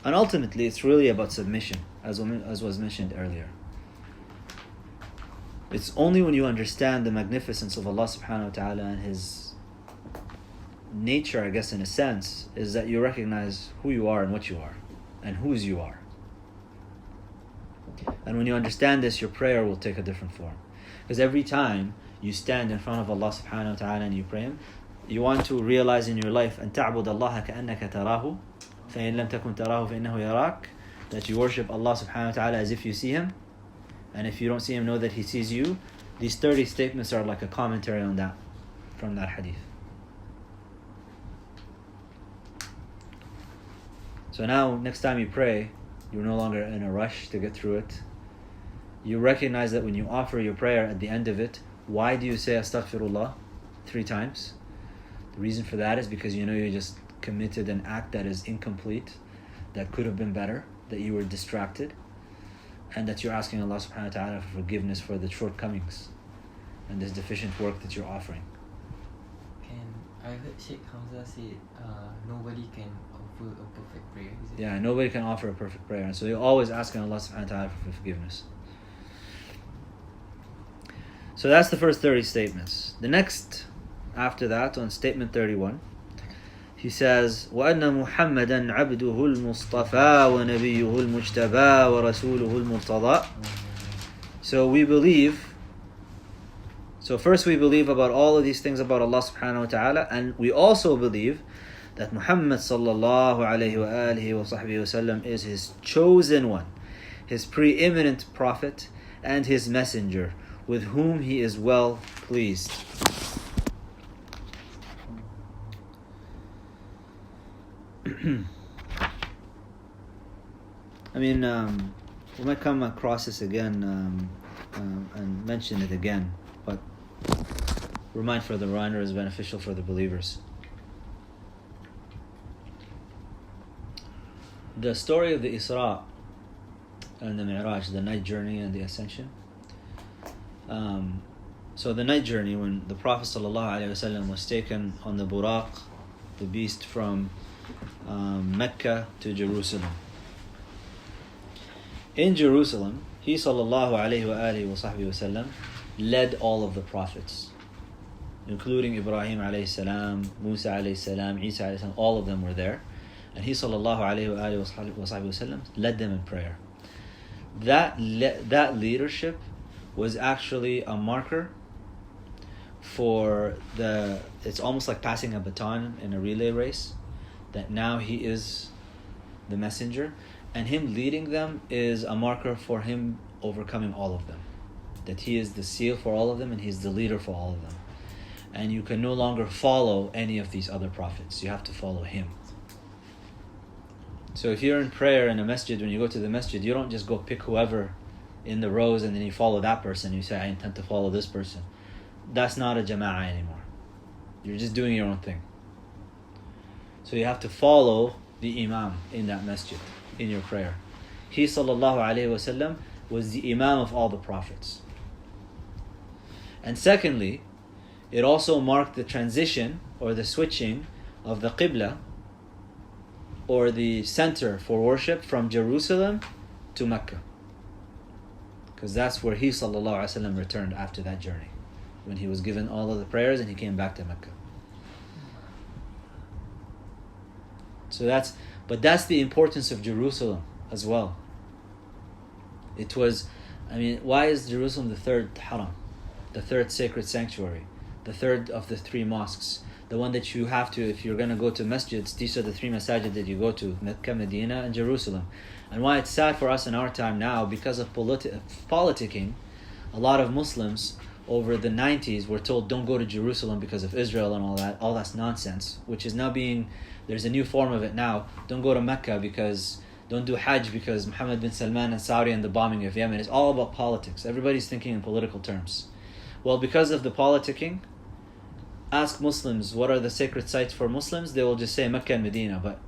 And ultimately, it's really about submission, as was mentioned earlier. It's only when you understand the magnificence of Allah subhanahu wa ta'ala and His nature, I guess in a sense, is that you recognize who you are and what you are, and whose you are. And when you understand this, your prayer will take a different form. Because every time you stand in front of Allah subhanahu wa ta'ala and you pray Him, you want to realize in your life, أن تعبد الله كأنك تراه فإن لم تكن تراه فإنه يراك, that you worship Allah subhanahu wa ta'ala as if you see Him, and if you don't see Him, know that He sees you. These 30 statements are like a commentary on that, from that hadith. So now, next time you pray, you're no longer in a rush to get through it. You recognize that when you offer your prayer at the end of it, why do you say astaghfirullah 3 times? The reason for that is because you know you just committed an act that is incomplete, that could have been better, that you were distracted, and that you're asking Allah subhanahu wa ta'ala for forgiveness for the shortcomings and this deficient work that you're offering. I heard Sheikh Hamza say nobody can offer a perfect prayer. Is it? Yeah, nobody can offer a perfect prayer. And so you're always asking Allah subhanahu wa ta'ala for forgiveness. So that's the first 30 statements. The next, after that, on statement 31, he says, وَأَنَّ مُحَمَّدًا عَبْدُهُ الْمُصْطَفَى وَنَبِيُّهُ الْمُجْتَبَى وَرَسُولُهُ الْمُرْتَضَى. So first we believe about all of these things about Allah subhanahu wa ta'ala, and we also believe that Muhammad sallallahu alayhi wa alihi wa sahbihi wa sallam is His chosen one, His preeminent prophet, and His messenger, with whom He is well pleased. I mean, we might come across this again and mention it again, but remind for the reminder is beneficial for the believers. The story of the Isra and the Mi'raj, the night journey and the ascension. So the night journey, when the Prophet ﷺ was taken on the Buraq, the beast, from Mecca to Jerusalem. In Jerusalem, he ﷺ led all of the prophets, including Ibrahim alayhi salam, Musa alayhi salam, Isa alayhi salam, all of them were there. And he ﷺ led them in prayer. That leadership was actually a marker it's almost like passing a baton in a relay race, that now he is the messenger, and him leading them is a marker for him overcoming all of them, that he is the seal for all of them and he's the leader for all of them, and you can no longer follow any of these other prophets, you have to follow him. So if you're in prayer in a masjid, when you go to the masjid, you don't just go pick whoever in the rows and then you follow that person, you say I intend to follow this person. That's not a jama'ah anymore. You're just doing your own thing. So you have to follow the Imam in that masjid, in your prayer. He sallallahu alayhi wasallam was the Imam of all the prophets. And secondly, it also marked the transition or the switching of the Qibla or the center for worship from Jerusalem to Mecca. Because that's where he sallallahu alayhi wasallam returned after that journey, when he was given all of the prayers and he came back to Mecca. So that's the importance of Jerusalem as well. It was, why is Jerusalem the third haram, the third sacred sanctuary, the third of the three mosques, the one that you have to, if you're going to go to masjids, these are the three masajid that you go to, Mecca, Medina, and Jerusalem. And why it's sad for us in our time now, because of politicking, a lot of Muslims over the 90s were told don't go to Jerusalem because of Israel and all that's nonsense, which is now there's a new form of it now. Don't go to Mecca don't do Hajj because Mohammed bin Salman and Saudi and the bombing of Yemen. It's all about politics. Everybody's thinking in political terms. Well, because of the politicking, ask Muslims what are the sacred sites for Muslims, they will just say Mecca and Medina, but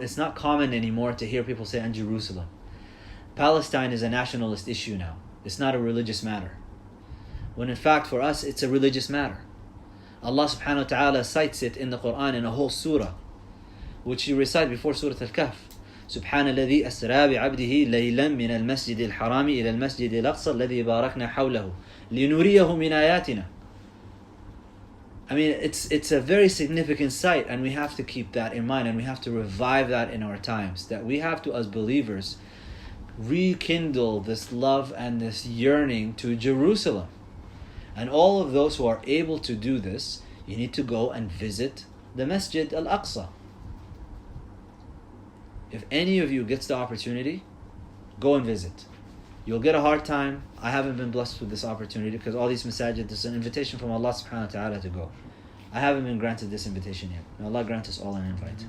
it's not common anymore to hear people say and Jerusalem. Palestine is a nationalist issue now. It's not a religious matter. When in fact for us it's a religious matter. Allah subhanahu wa ta'ala cites it in the Quran in a whole surah, which you recite before Surah Al-Kahf. سبحان الذي أسرى بعبده ليلا من المسجد الحرام إلى المسجد الأقصى الذي باركنا حوله لنريه من آياتنا. It's a very significant sight, and we have to keep that in mind, and we have to revive that in our times, that we have to, as believers, rekindle this love and this yearning to Jerusalem. And all of those who are able to do this, you need to go and visit the Masjid Al-Aqsa. If any of you gets the opportunity, go and visit. You'll get a hard time. I haven't been blessed with this opportunity because all these masajid, this is an invitation from Allah subhanahu wa ta'ala to go. I haven't been granted this invitation yet. May Allah grant us all an invite.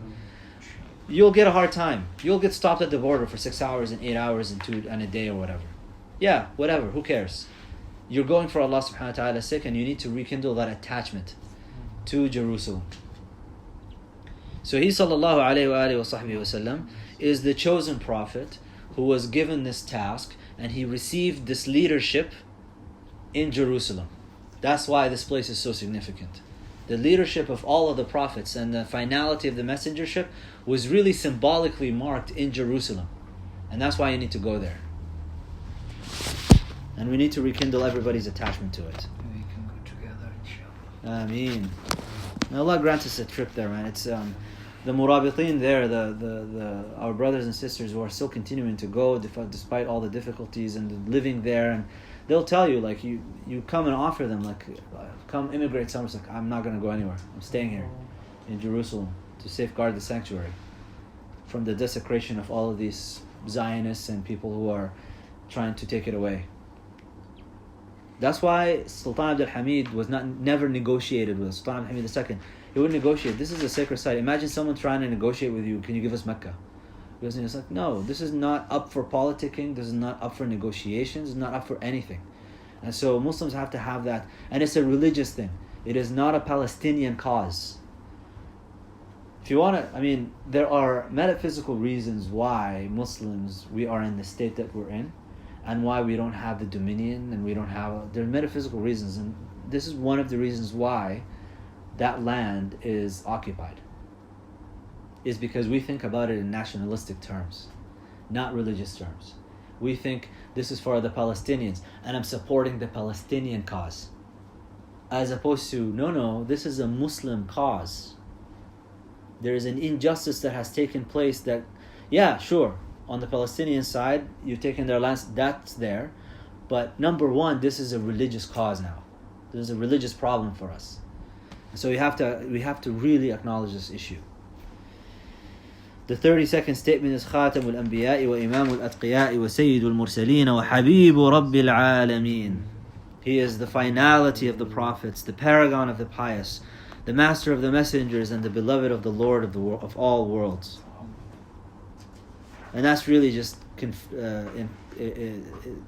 You'll get a hard time. You'll get stopped at the border for 6 hours and 8 hours and a day or whatever. Yeah, whatever, who cares? You're going for Allah subhanahu wa ta'ala's sake, and you need to rekindle that attachment to Jerusalem. So he sallallahu alayhi wa alihi wa sahbihi wa sallam is the chosen prophet who was given this task, and he received this leadership in Jerusalem. That's why this place is so significant. The leadership of all of the prophets and the finality of the messengership was really symbolically marked in Jerusalem. And that's why you need to go there. And we need to rekindle everybody's attachment to it. We can go together, inshallah. Ameen. May Allah grant us a trip there, man. It's the murabitin there, our brothers and sisters who are still continuing to go despite all the difficulties and living there, and they'll tell you, like, you come and offer them, like, come immigrate somewhere. It's like, I'm not going to go anywhere. I'm staying here in Jerusalem to safeguard the sanctuary from the desecration of all of these Zionists and people who are trying to take it away. That's why Sultan Abdul Hamid was never negotiated with. Sultan Abdul Hamid II, he wouldn't negotiate. This is a sacred site. Imagine someone trying to negotiate with you. Can you give us Mecca? Because it's like, no, this is not up for politicking. This is not up for negotiations. It's not up for anything. And so Muslims have to have that. And it's a religious thing. It is not a Palestinian cause. If you want to, there are metaphysical reasons why Muslims, we are in the state that we're in, and why we don't have the dominion, and we don't have, there are metaphysical reasons, and this is one of the reasons why that land is occupied, is because we think about it in nationalistic terms, not religious terms. We think this is for the Palestinians, and I'm supporting the Palestinian cause, as opposed to, no, this is a Muslim cause. There is an injustice that has taken place that, yeah, sure, on the Palestinian side, you've taken their lands, that's there. But number one, this is a religious cause now. There's a religious problem for us. So we have to really acknowledge this issue. The 32nd statement is خاتم الأنبياء وإمام الأتقياء وسيد المرسلين وحبيب رب العالمين. He is the finality of the prophets, the paragon of the pious, the master of the messengers, and the beloved of the Lord of all worlds. And that's really just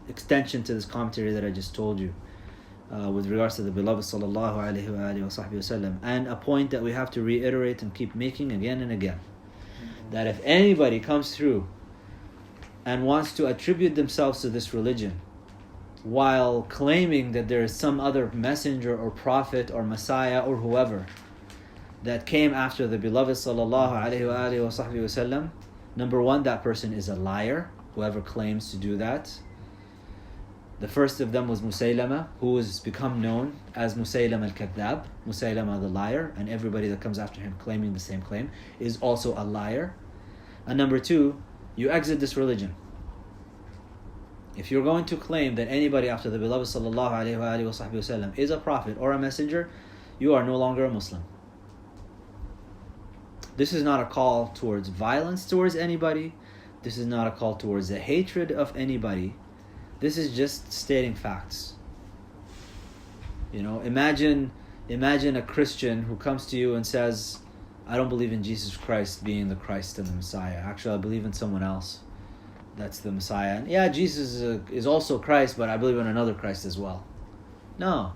extension to this commentary that I just told you with regards to the beloved sallallahu alaihi wasallam, and a point that we have to reiterate and keep making again and again, that if anybody comes through and wants to attribute themselves to this religion while claiming that there is some other messenger or prophet or messiah or whoever that came after the beloved sallallahu alaihi wasallam, number one, that person is a liar, whoever claims to do that. The first of them was Musaylama, who has become known as Musaylama al-Kadhab, Musaylama the liar, and everybody that comes after him claiming the same claim is also a liar. And number two, you exit this religion. If you're going to claim that anybody after the beloved sallallahu alaihi wasallam is a prophet or a messenger, you are no longer a Muslim. This is not a call towards violence towards anybody. This is not a call towards the hatred of anybody. This is just stating facts. You know, imagine a Christian who comes to you and says, I don't believe in Jesus Christ being the Christ and the Messiah. Actually, I believe in someone else. That's the Messiah. And yeah, Jesus is also Christ, but I believe in another Christ as well. No.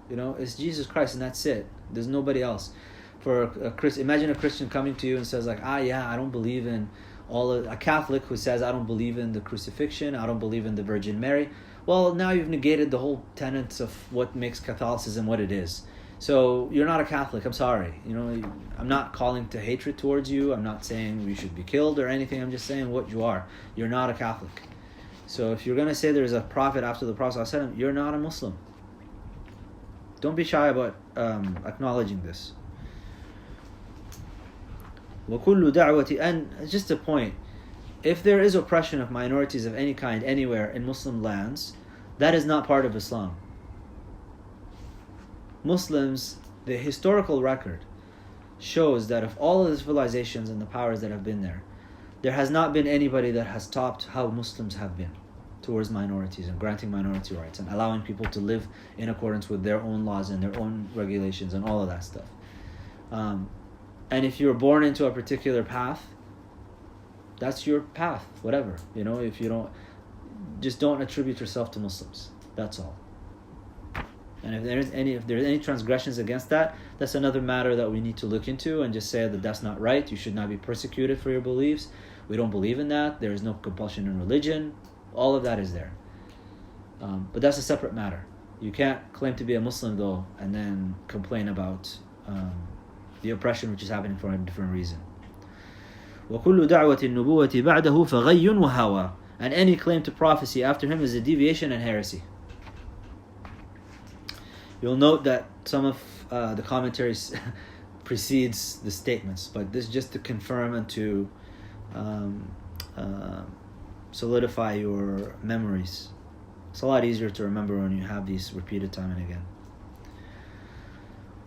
You know, it's Jesus Christ and that's it. There's nobody else. For imagine a Christian coming to you and says like, I don't believe in a Catholic who says, I don't believe in the crucifixion, I don't believe in the Virgin Mary. Well, now you've negated the whole tenets of what makes Catholicism what it is. So you're not a Catholic, I'm sorry. You know, I'm not calling to hatred towards you. I'm not saying you should be killed or anything. I'm just saying what you are. You're not a Catholic. So if you're going to say there's a prophet after the Prophet ﷺ, you're not a Muslim. Don't be shy about acknowledging this. وَكُلُّ دَعْوَةِ, and just a point, if there is oppression of minorities of any kind anywhere in Muslim lands, that is not part of Islam. Muslims, the historical record shows that of all of the civilizations and the powers that have been there has not been anybody that has topped how Muslims have been towards minorities and granting minority rights and allowing people to live in accordance with their own laws and their own regulations and all of that stuff. And if you're born into a particular path, that's your path, whatever. You know, if you don't attribute yourself to Muslims. That's all. And if there's any transgressions against that, that's another matter that we need to look into and just say that that's not right. You should not be persecuted for your beliefs. We don't believe in that. There is no compulsion in religion. All of that is there. But that's a separate matter. You can't claim to be a Muslim though and then complain about the oppression which is happening for a different reason. وَكُلُّ دَعْوَةِ النُّبُوَّةِ بَعْدَهُ فَغَيٌّ وَهَوَى, and any claim to prophecy after him is a deviation and heresy. You'll note that some of the commentaries precedes the statements, but this is just to confirm and to solidify your memories. It's a lot easier to remember when you have these repeated time and again.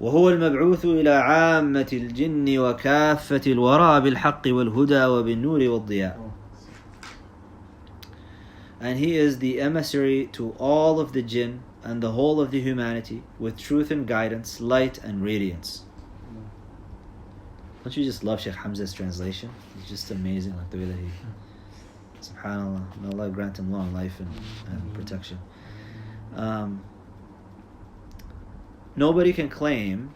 وهو المبعوث إلى عامة الجن وكافة الورى بالحق والهدى وبالنور والضياء. And he is the emissary to all of the jinn and the whole of the humanity with truth and guidance, light and radiance. Don't you just love Sheikh Hamza's translation? It's just amazing, like the way that he, subhanAllah, may Allah grant him long life and protection. Nobody can claim.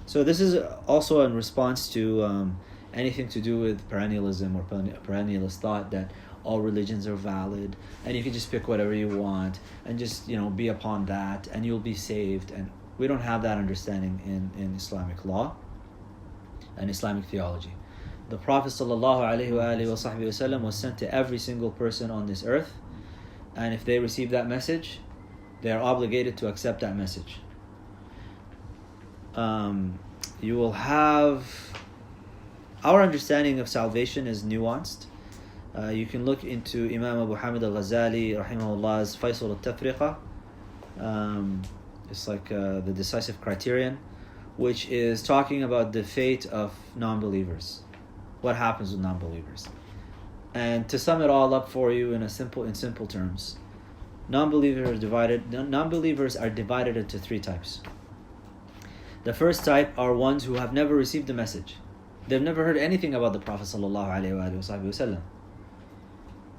So this is also in response to anything to do with perennialism or perennialist thought that all religions are valid and you can just pick whatever you want and just be upon that and you'll be saved. And we don't have that understanding in Islamic law and Islamic theology. The Prophet ﷺ was sent to every single person on this earth, and if they receive that message, they are obligated to accept that message. You will have, our understanding of salvation is nuanced. You can look into Imam Abu Hamid al-Ghazali rahimahullah's Faisal al-Tafriqa, It's like the decisive criterion, which is talking about the fate of non-believers. What happens with non-believers? And to sum it all up for you in simple terms, non-believers are divided into three types. The first type are ones who have never received the message. They've never heard anything about the Prophet ﷺ.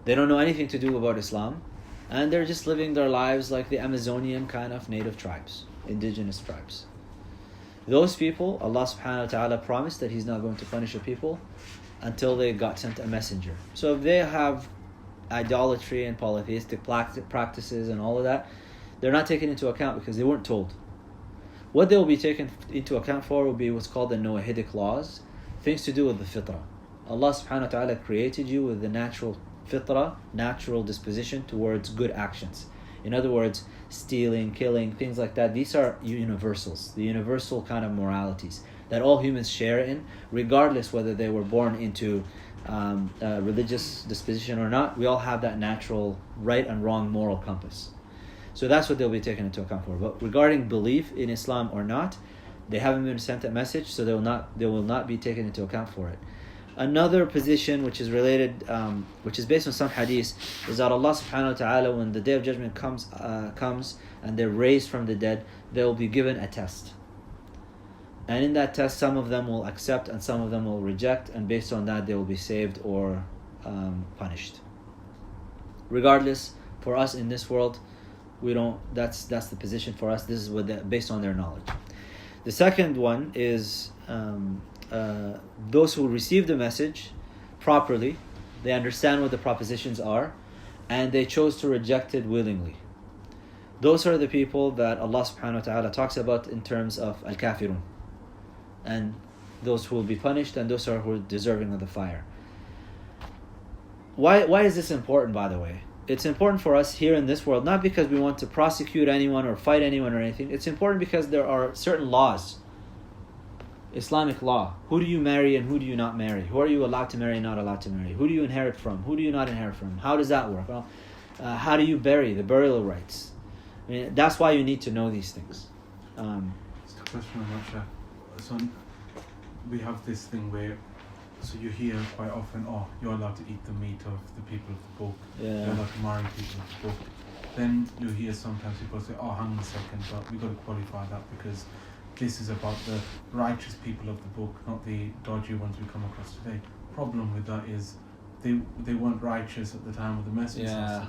They don't know anything to do about Islam, and they're just living their lives like the Amazonian kind of native tribes, indigenous tribes. Those people, Allah subhanahu wa ta'ala promised that He's not going to punish a people until they got sent a messenger. So if they have idolatry and polytheistic practices and all of that, they're not taken into account because they weren't told. What they will be taken into account for will be what's called the Noahidic laws, things to do with the fitrah. Allah subhanahu wa ta'ala created you with the natural fitrah, natural disposition towards good actions. In other words, stealing, killing, things like that. These are universals, the universal kind of moralities that all humans share in, regardless whether they were born into a religious disposition or not. We all have that natural right and wrong moral compass. So that's what they'll be taken into account for. But regarding belief in Islam or not, they haven't been sent a message, so they will not be taken into account for it. Another position which is related, which is based on some hadith, is that Allah subhanahu wa ta'ala, when the day of judgment comes and they're raised from the dead, they will be given a test. And in that test, some of them will accept and some of them will reject, and based on that, they will be saved or punished. Regardless, for us in this world, we don't. That's the position for us. This is based on their knowledge. The second one is those who receive the message properly, they understand what the propositions are, and they chose to reject it willingly. Those are the people that Allah subhanahu wa ta'ala talks about in terms of al-kafirun, and those who will be punished, and those who are deserving of the fire. Why is this important, by the way? It's important for us here in this world, not because we want to prosecute anyone or fight anyone or anything. It's important because there are certain laws, Islamic law. Who do you marry and who do you not marry? Who are you allowed to marry and not allowed to marry? Who do you inherit from? Who do you not inherit from? How does that work? Well, how do you bury, the burial rights? I mean, that's why you need to know these things. Just a question, I'm not sure. So we have this thing where, so you hear quite often, oh, you're allowed to eat the meat of the people of the book. Yeah. You're allowed to marry people of the book. Then you hear sometimes people say, oh, hang on a second, but we've got to qualify that because this is about the righteous people of the book, not the dodgy ones we come across today. Problem with that is they weren't righteous at the time of the message. Yeah.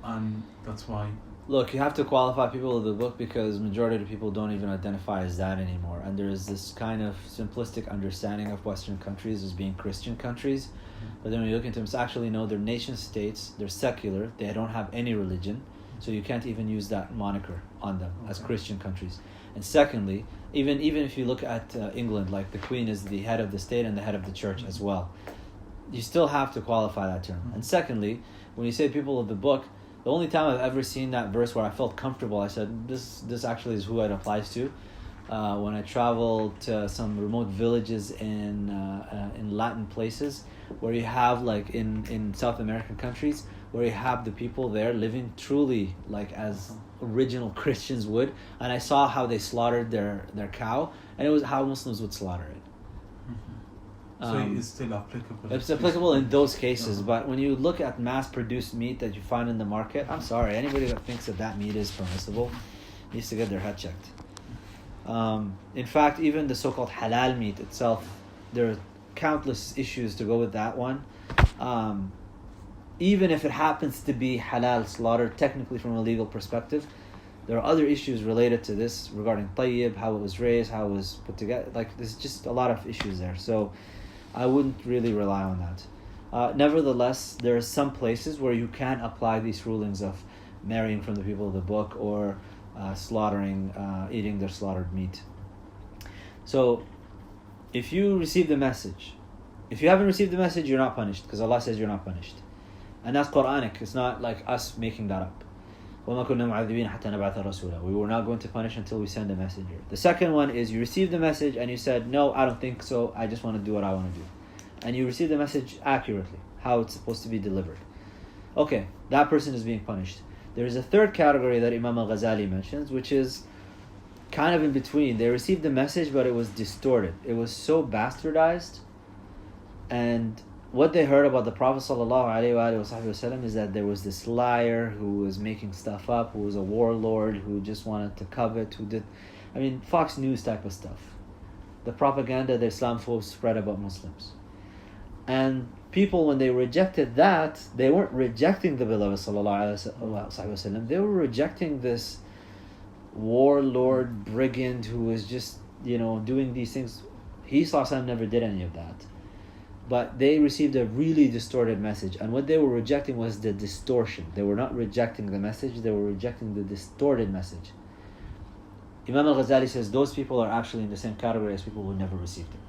And that's why. Look, you have to qualify people of the book because majority of the people don't even identify as that anymore. And there is this kind of simplistic understanding of Western countries as being Christian countries. Mm-hmm. But then when you look into them, it's actually no, they're nation states, they're secular, they don't have any religion. So you can't even use that moniker on them as Christian countries. And secondly, even if you look at England, like the Queen is the head of the state and the head of the church as well. You still have to qualify that term. Mm-hmm. And secondly, when you say people of the book, the only time I've ever seen that verse where I felt comfortable, I said, this actually is who it applies to. When I traveled to some remote villages in Latin places, where you have, like in South American countries, where you have the people there living truly like as original Christians would, and I saw how they slaughtered their cow, and it was how Muslims would slaughter it. So it's still applicable. It's applicable in those cases, but when you look at mass-produced meat that you find in the market, I'm sorry, anybody that thinks that meat is permissible needs to get their head checked. In fact, even the so-called halal meat itself, there are countless issues to go with that one. Even if it happens to be halal slaughtered, technically from a legal perspective, there are other issues related to this regarding tayyib, how it was raised, how it was put together. Like, there's just a lot of issues there. So I wouldn't really rely on that. Nevertheless, there are some places where you can apply these rulings of marrying from the people of the book or slaughtering, eating their slaughtered meat. So if you receive the message, if you haven't received the message, you're not punished, because Allah says you're not punished. And that's Quranic. It's not like us making that up. وَمَا كُنَّا مُعَذِّبِينَ حَتَّى نَبْعَثَ رَسُولًا. We were not going to punish until we send a messenger. The second one is you received the message and you said, no, I don't think so. I just want to do what I want to do. And you received the message accurately, how it's supposed to be delivered. Okay, that person is being punished. There's a third category that Imam al-Ghazali mentions, which is kind of in between. They received the message, but it was distorted. It was so bastardized. And what they heard about the Prophet ﷺ is that there was this liar who was making stuff up, who was a warlord, who just wanted to covet, Fox News type of stuff. The propaganda the Islamophobes spread about Muslims. And people, when they rejected that, they weren't rejecting the beloved ﷺ. They were rejecting this warlord brigand who was just, doing these things. He ﷺ never did any of that. But they received a really distorted message. And what they were rejecting was the distortion. They were not rejecting the message, they were rejecting the distorted message. Imam al-Ghazali says those people are actually in the same category as people who never received it.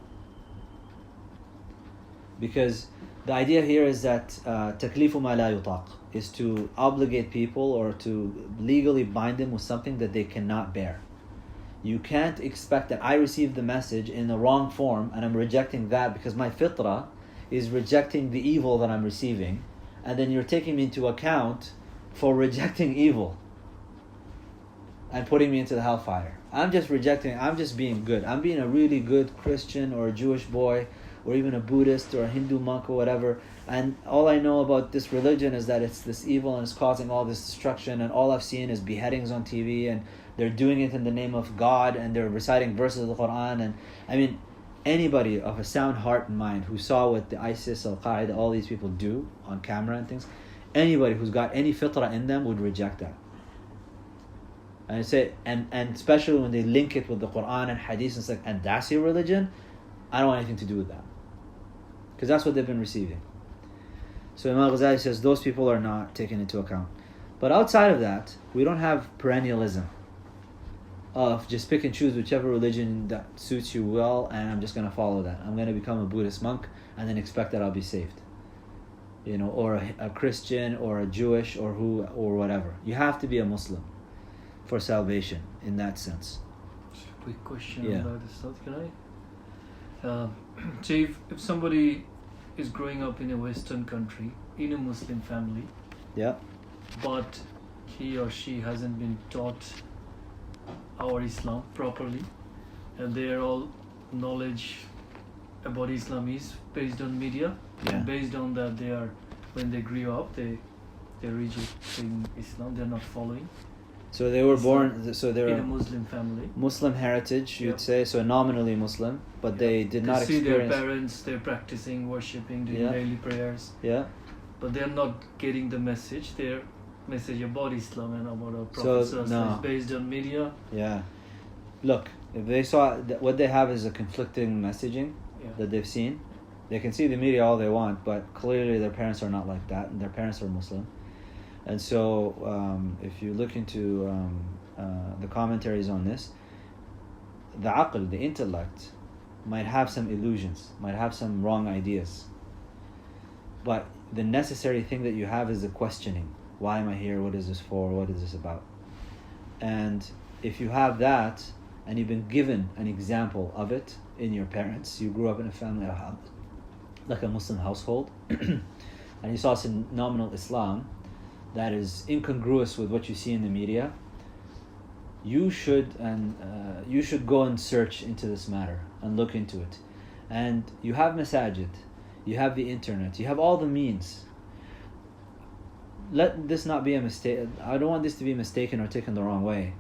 Because the idea here is that taklifu ma la yutaq is to obligate people or to legally bind them with something that they cannot bear. You can't expect that I received the message in the wrong form and I'm rejecting that because my fitrah is rejecting the evil that I'm receiving, and then you're taking me into account for rejecting evil and putting me into the hellfire. I'm just being good. I'm being a really good Christian or a Jewish boy or even a Buddhist or a Hindu monk or whatever, and all I know about this religion is that it's this evil and it's causing all this destruction, and all I've seen is beheadings on TV, and they're doing it in the name of God, and they're reciting verses of the Quran. And anybody of a sound heart and mind who saw what the ISIS, Al-Qaeda, all these people do on camera and things, anybody who's got any fitrah in them would reject that. And I say, and especially when they link it with the Quran and Hadith, and it's like, and that's your religion, I don't want anything to do with that, because that's what they've been receiving. So Imam Ghazali says those people are not taken into account. But outside of that, we don't have perennialism of just pick and choose whichever religion that suits you well, and I'm just going to follow that. I'm going to become a Buddhist monk and then expect that I'll be saved. Or a Christian or a Jewish or whatever. You have to be a Muslim for salvation in that sense. Just a quick question about this stuff, can I? So if somebody is growing up in a Western country, in a Muslim family, but he or she hasn't been taught our Islam properly, and their all knowledge about Islam is based on media, and based on that when they grew up, they're rejecting Islam, they're not following. So they were born, so they're in a Muslim family. Muslim heritage, you'd say, so nominally Muslim, but they did not experience... They see their parents, they're practicing, worshipping, doing daily prayers. But they're not getting the message. Their message about Islam and about our Prophet is based on media. Look, if they saw... what they have is a conflicting messaging that they've seen. They can see the media all they want, but clearly their parents are not like that, and their parents are Muslim. And so, if you look into the commentaries on this, the aql, the intellect, might have some illusions, might have some wrong ideas. But the necessary thing that you have is the questioning. Why am I here? What is this for? What is this about? And if you have that, and you've been given an example of it in your parents, you grew up in a family like a Muslim household, and you saw some nominal Islam that is incongruous with what you see in the media, you should go and search into this matter and look into it. And you have masajid, you have the internet, you have all the means. Let this not be a mistake. I don't want this to be mistaken or taken the wrong way.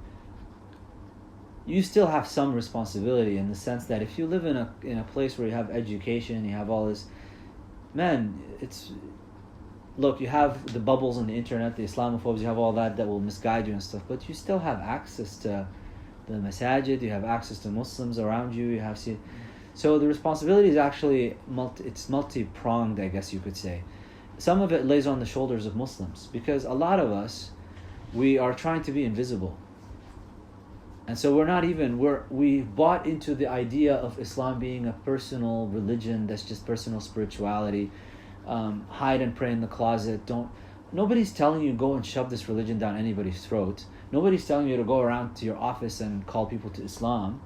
You still have some responsibility in the sense that if you live in a place where you have education, you have all this, look, you have the bubbles on the internet, the Islamophobes, you have all that will misguide you and stuff, but you still have access to the masajid, you have access to Muslims around you, so the responsibility is actually multi-pronged, I guess you could say. Some of it lays on the shoulders of Muslims, because a lot of us, we are trying to be invisible. And so we bought into the idea of Islam being a personal religion, that's just personal spirituality. Hide and pray in the closet. Nobody's telling you go and shove this religion down anybody's throat. Nobody's telling you to go around to your office and call people to Islam.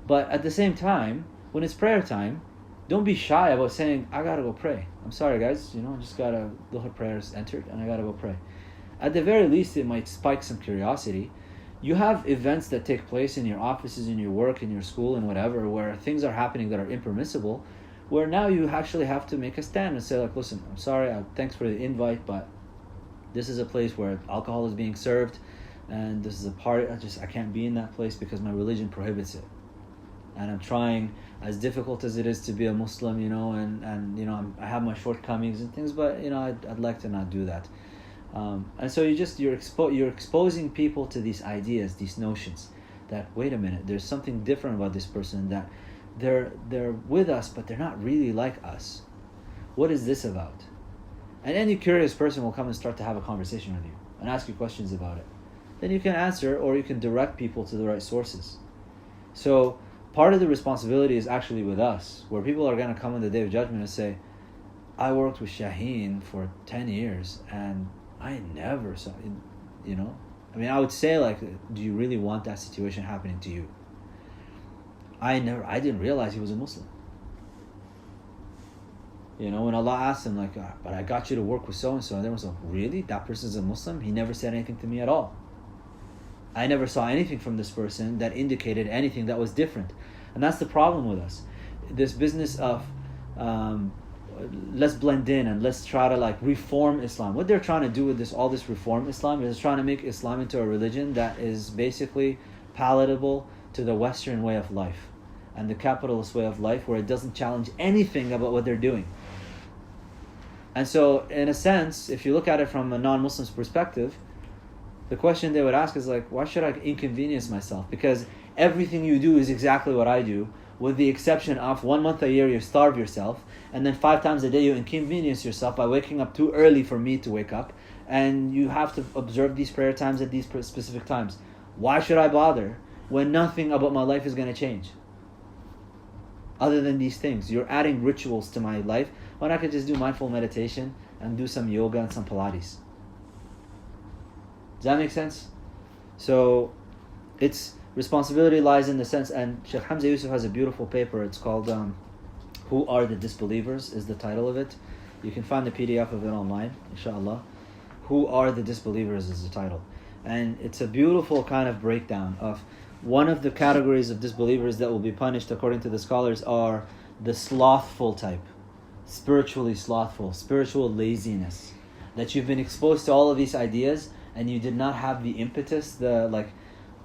But at the same time, when it's prayer time, don't be shy about saying, I gotta go pray. I'm sorry guys, I just gotta, the prayers entered and I gotta go pray. At the very least, it might spike some curiosity. You have events that take place in your offices, in your work, in your school, and whatever, where things are happening that are impermissible, where now you actually have to make a stand and say, like, listen, I'm sorry, thanks for the invite, but this is a place where alcohol is being served, and this is a party. I can't be in that place because my religion prohibits it. And I'm trying, as difficult as it is to be a Muslim, and I have my shortcomings and things, but I'd like to not do that. And so you're exposing people to these ideas, these notions, that wait a minute, there's something different about this person, that they're with us, but they're not really like us. What is this about? And any curious person will come and start to have a conversation with you and ask you questions about it. Then you can answer, or you can direct people to the right sources. So part of the responsibility is actually with us, where people are going to come on the Day of Judgment and say, I worked with Shaheen for 10 years and I never saw it, I would say, like, do you really want that situation happening to you? I didn't realize he was a Muslim. When Allah asked him, like, but I got you to work with so-and-so, and everyone was like, really? That person's a Muslim? He never said anything to me at all. I never saw anything from this person that indicated anything that was different. And that's the problem with us. This business of let's blend in and let's try to, like, reform Islam. What they're trying to do with all this reform Islam is trying to make Islam into a religion that is basically palatable to the Western way of life and the capitalist way of life, where it doesn't challenge anything about what they're doing. And so, in a sense, if you look at it from a non-Muslim's perspective, the question they would ask is, like, why should I inconvenience myself? Because everything you do is exactly what I do, with the exception of 1 month a year you starve yourself, and then 5 times a day you inconvenience yourself by waking up too early for me to wake up, and you have to observe these prayer times at these specific times. Why should I bother when nothing about my life is going to change? Other than these things, you're adding rituals to my life when I could just do mindful meditation and do some yoga and some Pilates. Does that make sense? So, its responsibility lies in the sense, and Sheikh Hamza Yusuf has a beautiful paper. It's called Who Are the Disbelievers is the title of it. You can find the PDF of it online, inshallah. Who Are the Disbelievers is the title. And it's a beautiful kind of breakdown of one of the categories of disbelievers that will be punished, according to the scholars, are the slothful type. Spiritually slothful, spiritual laziness. That you've been exposed to all of these ideas and you did not have the impetus, let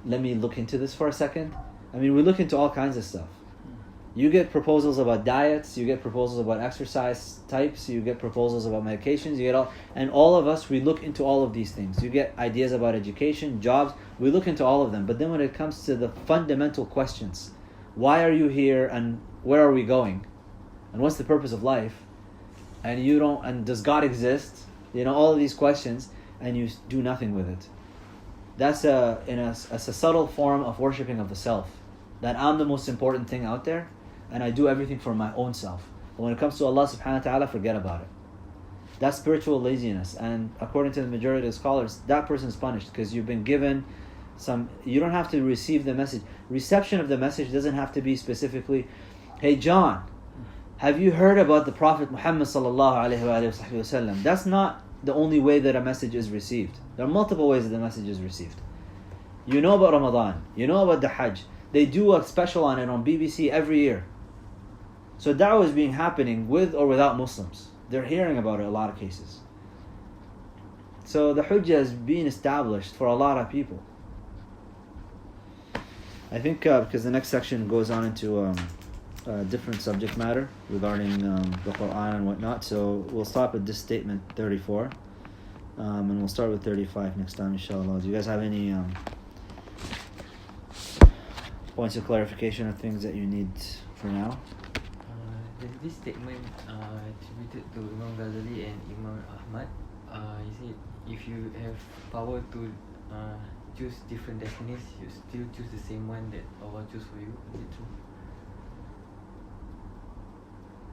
me look into this for a second. We look into all kinds of stuff. You get proposals about diets, you get proposals about exercise types, you get proposals about medications, and all of us, we look into all of these things. You get ideas about education, jobs, we look into all of them. But then when it comes to the fundamental questions, why are you here and where are we going? And what's the purpose of life? And does God exist? All of these questions, and you do nothing with it. That's a subtle form of worshipping of the self. That I'm the most important thing out there, and I do everything for my own self. But when it comes to Allah subhanahu wa ta'ala, forget about it. That's spiritual laziness. And according to the majority of scholars, that person is punished because you've been given you don't have to receive the message. Reception of the message doesn't have to be specifically, hey John, have you heard about the Prophet Muhammad sallallahu alayhi wa sallam? That's not the only way that a message is received. There are multiple ways that the message is received. You know about Ramadan. You know about the Hajj. They do a special on it on BBC every year. So da'wah is happening with or without Muslims. They're hearing about it in a lot of cases. So the Hujjah is being established for a lot of people. I think because the next section goes on into different subject matter regarding the Quran and whatnot. So we'll stop at this statement 34. And we'll start with 35 next time, inshallah. Do you guys have any points of clarification or things that you need for now? There's this statement attributed to Imam Ghazali and Imam Ahmad. He said, if you have power to choose different destinies, you still choose the same one that Allah chose for you. Is it true?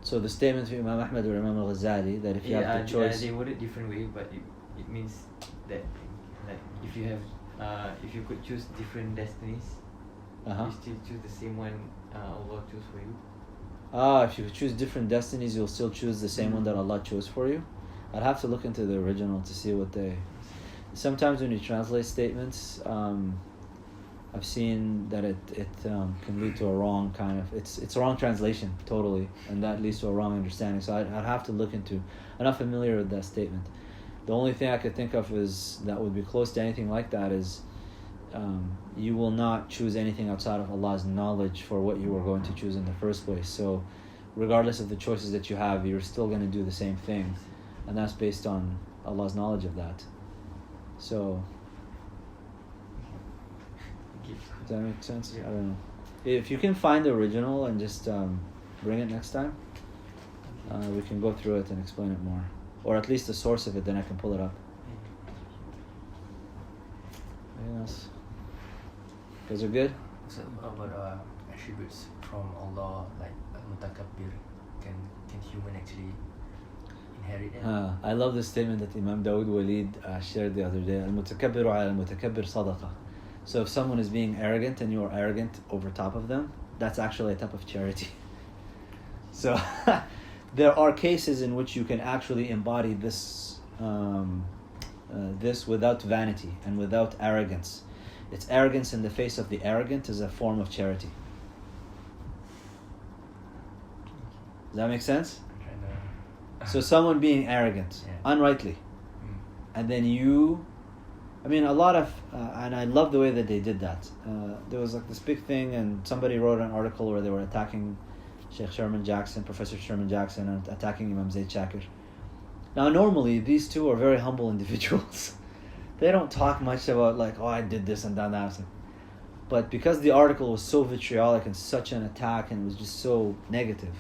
So the statement from Imam Ahmad or Imam Ghazali, that if you have the choice... they word it different way, but it means that, like, if you could choose different destinies, you still choose the same one Allah chose for you. If you choose different destinies, you'll still choose the same one that Allah chose for you? I'd have to look into the original to see what they... sometimes when you translate statements, I've seen that it can lead to a wrong kind of, it's a wrong translation totally, and that leads to a wrong understanding. So I'd have to look into. I'm not familiar with that statement. The only thing I could think of is that would be close to anything like that is you will not choose anything outside of Allah's knowledge for what you were going to choose in the first place. So regardless of the choices that you have, you're still going to do the same thing, and that's based on Allah's knowledge of that. So does that make sense? Yeah. I don't know. If you can find the original and just bring it next time, we can go through it and explain it more, or at least the source of it. Then I can pull it up. Anything else? Guys are good? So about attributes from Allah, like al-mutakabbir, can human actually inherit it? I love the statement that Imam Dawood Walid shared the other day. Al-mutakabbiru ala al-mutakabbir sadaqa. So if someone is being arrogant and you are arrogant over top of them, that's actually a type of charity. So there are cases in which you can actually embody this this without vanity and without arrogance. It's arrogance in the face of the arrogant is a form of charity. Does that make sense? So someone being arrogant, unrightly, and then you, I mean, a lot of, and I love the way that they did that. There was like this big thing, and somebody wrote an article where they were attacking Sheikh Sherman Jackson, Professor Sherman Jackson, and attacking Imam Zayd Shakir. Now, normally, these two are very humble individuals. They don't talk much about like, oh, I did this and done that. But because the article was so vitriolic and such an attack and it was just so negative,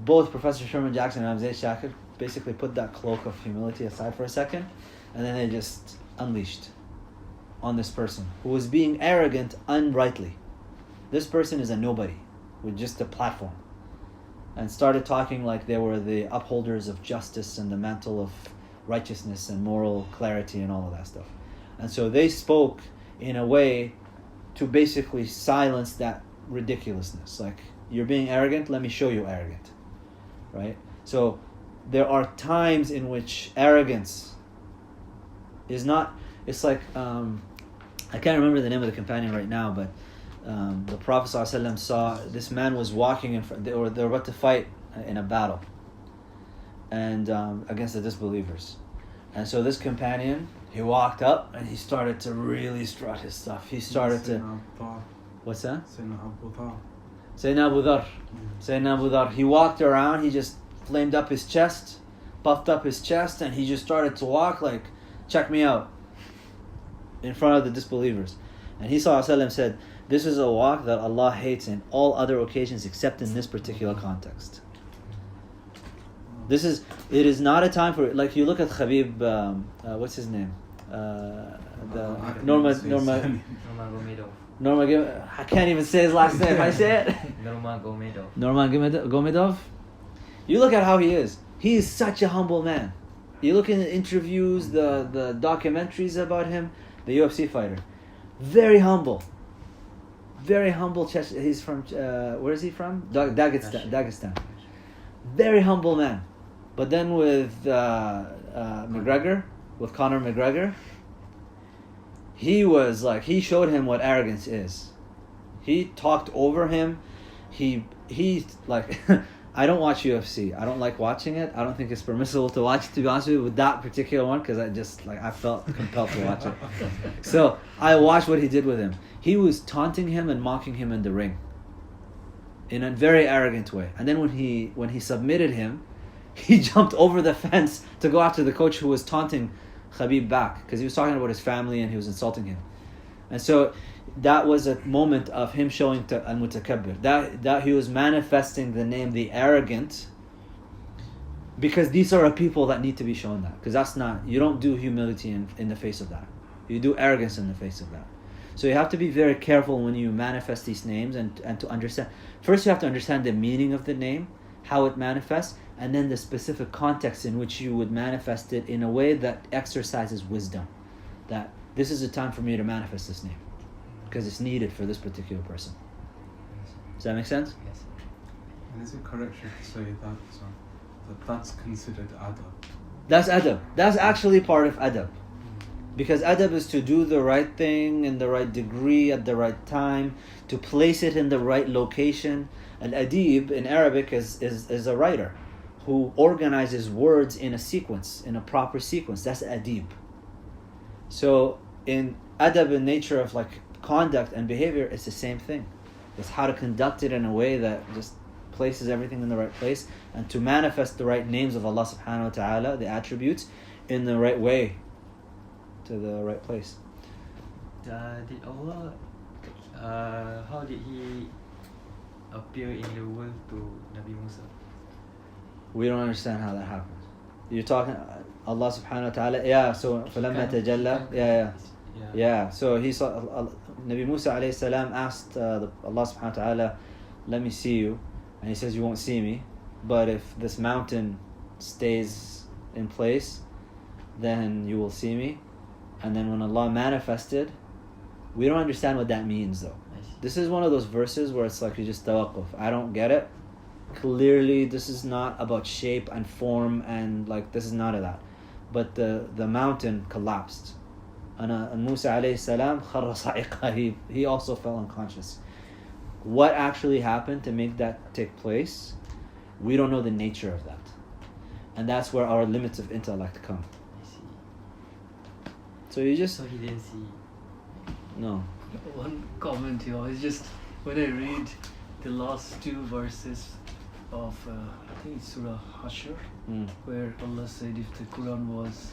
both Professor Sherman Jackson and Imam Zayd Shakir basically put that cloak of humility aside for a second, and then they just unleashed on this person who was being arrogant unrightly. This person is a nobody with just a platform, and started talking like they were the upholders of justice and the mantle of righteousness and moral clarity and all of that stuff. And so they spoke in a way to basically silence that ridiculousness. Like, you're being arrogant, let me show you arrogant. Right? So there are times in which arrogance is not, it's like, I can't remember the name of the companion right now, but the Prophet ﷺ saw this man was walking in front, they were about to fight in a battle and against the disbelievers. And so this companion, he walked up and he started to really strut his stuff. He started to... What's that? Sayyidina Abu Dhar. Sayyidina Abu Dhar. He walked around, he just flamed up his chest, puffed up his chest, and he just started to walk like, check me out, in front of the disbelievers. And he said, this is a walk that Allah hates in all other occasions except in this particular context. It is not a time for, like, you look at Khabib, what's his name? I can't even say his last name. I say it. Nurmagomedov. You look at how he is. He is such a humble man. You look in the interviews, the documentaries about him, the UFC fighter. Very humble. Very humble. He's from, where is he from? Dagestan. Very humble man. But then with McGregor, with Conor McGregor, he was like, he showed him what arrogance is. He talked over him. He like, I don't watch UFC. I don't like watching it. I don't think it's permissible to watch it, to be honest with you, with that particular one, because I felt compelled to watch it. So I watched what he did with him. He was taunting him and mocking him in the ring in a very arrogant way. And then when he submitted him, he jumped over the fence to go after the coach who was taunting Khabib back, because he was talking about his family and he was insulting him. And so that was a moment of him showing to al-mutakabbir, that he was manifesting the name the arrogant, because these are people that need to be shown that, because that's not, you don't do humility in the face of that, you do arrogance in the face of that. So you have to be very careful when you manifest these names, and to understand, first you have to understand the meaning of the name, how it manifests, and then the specific context in which you would manifest it in a way that exercises wisdom, that this is a time for me to manifest this name because it's needed for this particular person. Does that make sense? Yes. And is it correct to say that that's considered adab? That's adab. That's actually part of adab. Because adab is to do the right thing in the right degree at the right time, to place it in the right location. Al-adib in Arabic is a writer who organizes words in a sequence, in a proper sequence. That's adib. So in adab, in nature of like conduct and behavior, it's the same thing. It's how to conduct it in a way that just places everything in the right place, and to manifest the right names of Allah subhanahu wa ta'ala, the attributes, in the right way, to the right place. Did Allah, how did He appear in the world to Nabi Musa? We don't understand how that happens. You're talking Allah subhanahu wa ta'ala, yeah, so فَلَمَّا تَجَلَّى, yeah. So he saw, Nabi Musa alayhi salam asked Allah subhanahu wa ta'ala, let me see you. And he says, you won't see me. But if this mountain stays in place, then you will see me. And then when Allah manifested, we don't understand what that means though. This is one of those verses where it's like you just tawaqquf. I don't get it. Clearly this is not about shape and form, and like this is not of that. But the mountain collapsed. And Musa alayhi salam kharra sa'iqa, he also fell unconscious. What actually happened to make that take place, we don't know the nature of that. And that's where our limits of intellect come. I see. So you just... So he didn't see. No. One comment here is just when I read the last two verses of I think it's Surah Hashr, where Allah said if the Quran was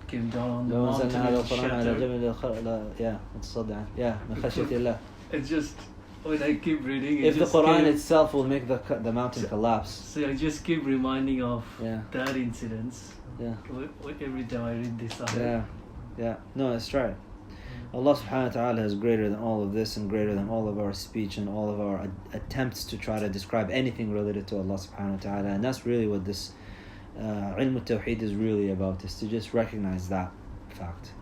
came down on the mountain and shattered. It's just when I keep reading, if the Quran itself will make the mountain collapse. So I just keep reminding of that incident. Yeah. Every time I read this. Yeah. No, that's right. Allah subhanahu wa ta'ala is greater than all of this, and greater than all of our speech and all of our attempts to try to describe anything related to Allah subhanahu wa ta'ala. And that's really what this ilm al-tawheed is really about, is to just recognize that fact.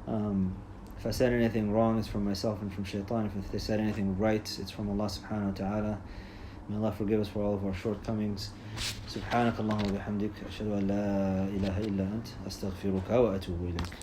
If I said anything wrong, it's from myself and from shaitan. If they said anything right, it's from Allah subhanahu wa ta'ala. May Allah forgive us for all of our shortcomings. سبحانك اللهم وبحمدك أشهد أن لا إله إلا أنت أستغفرك وأتوب إليك.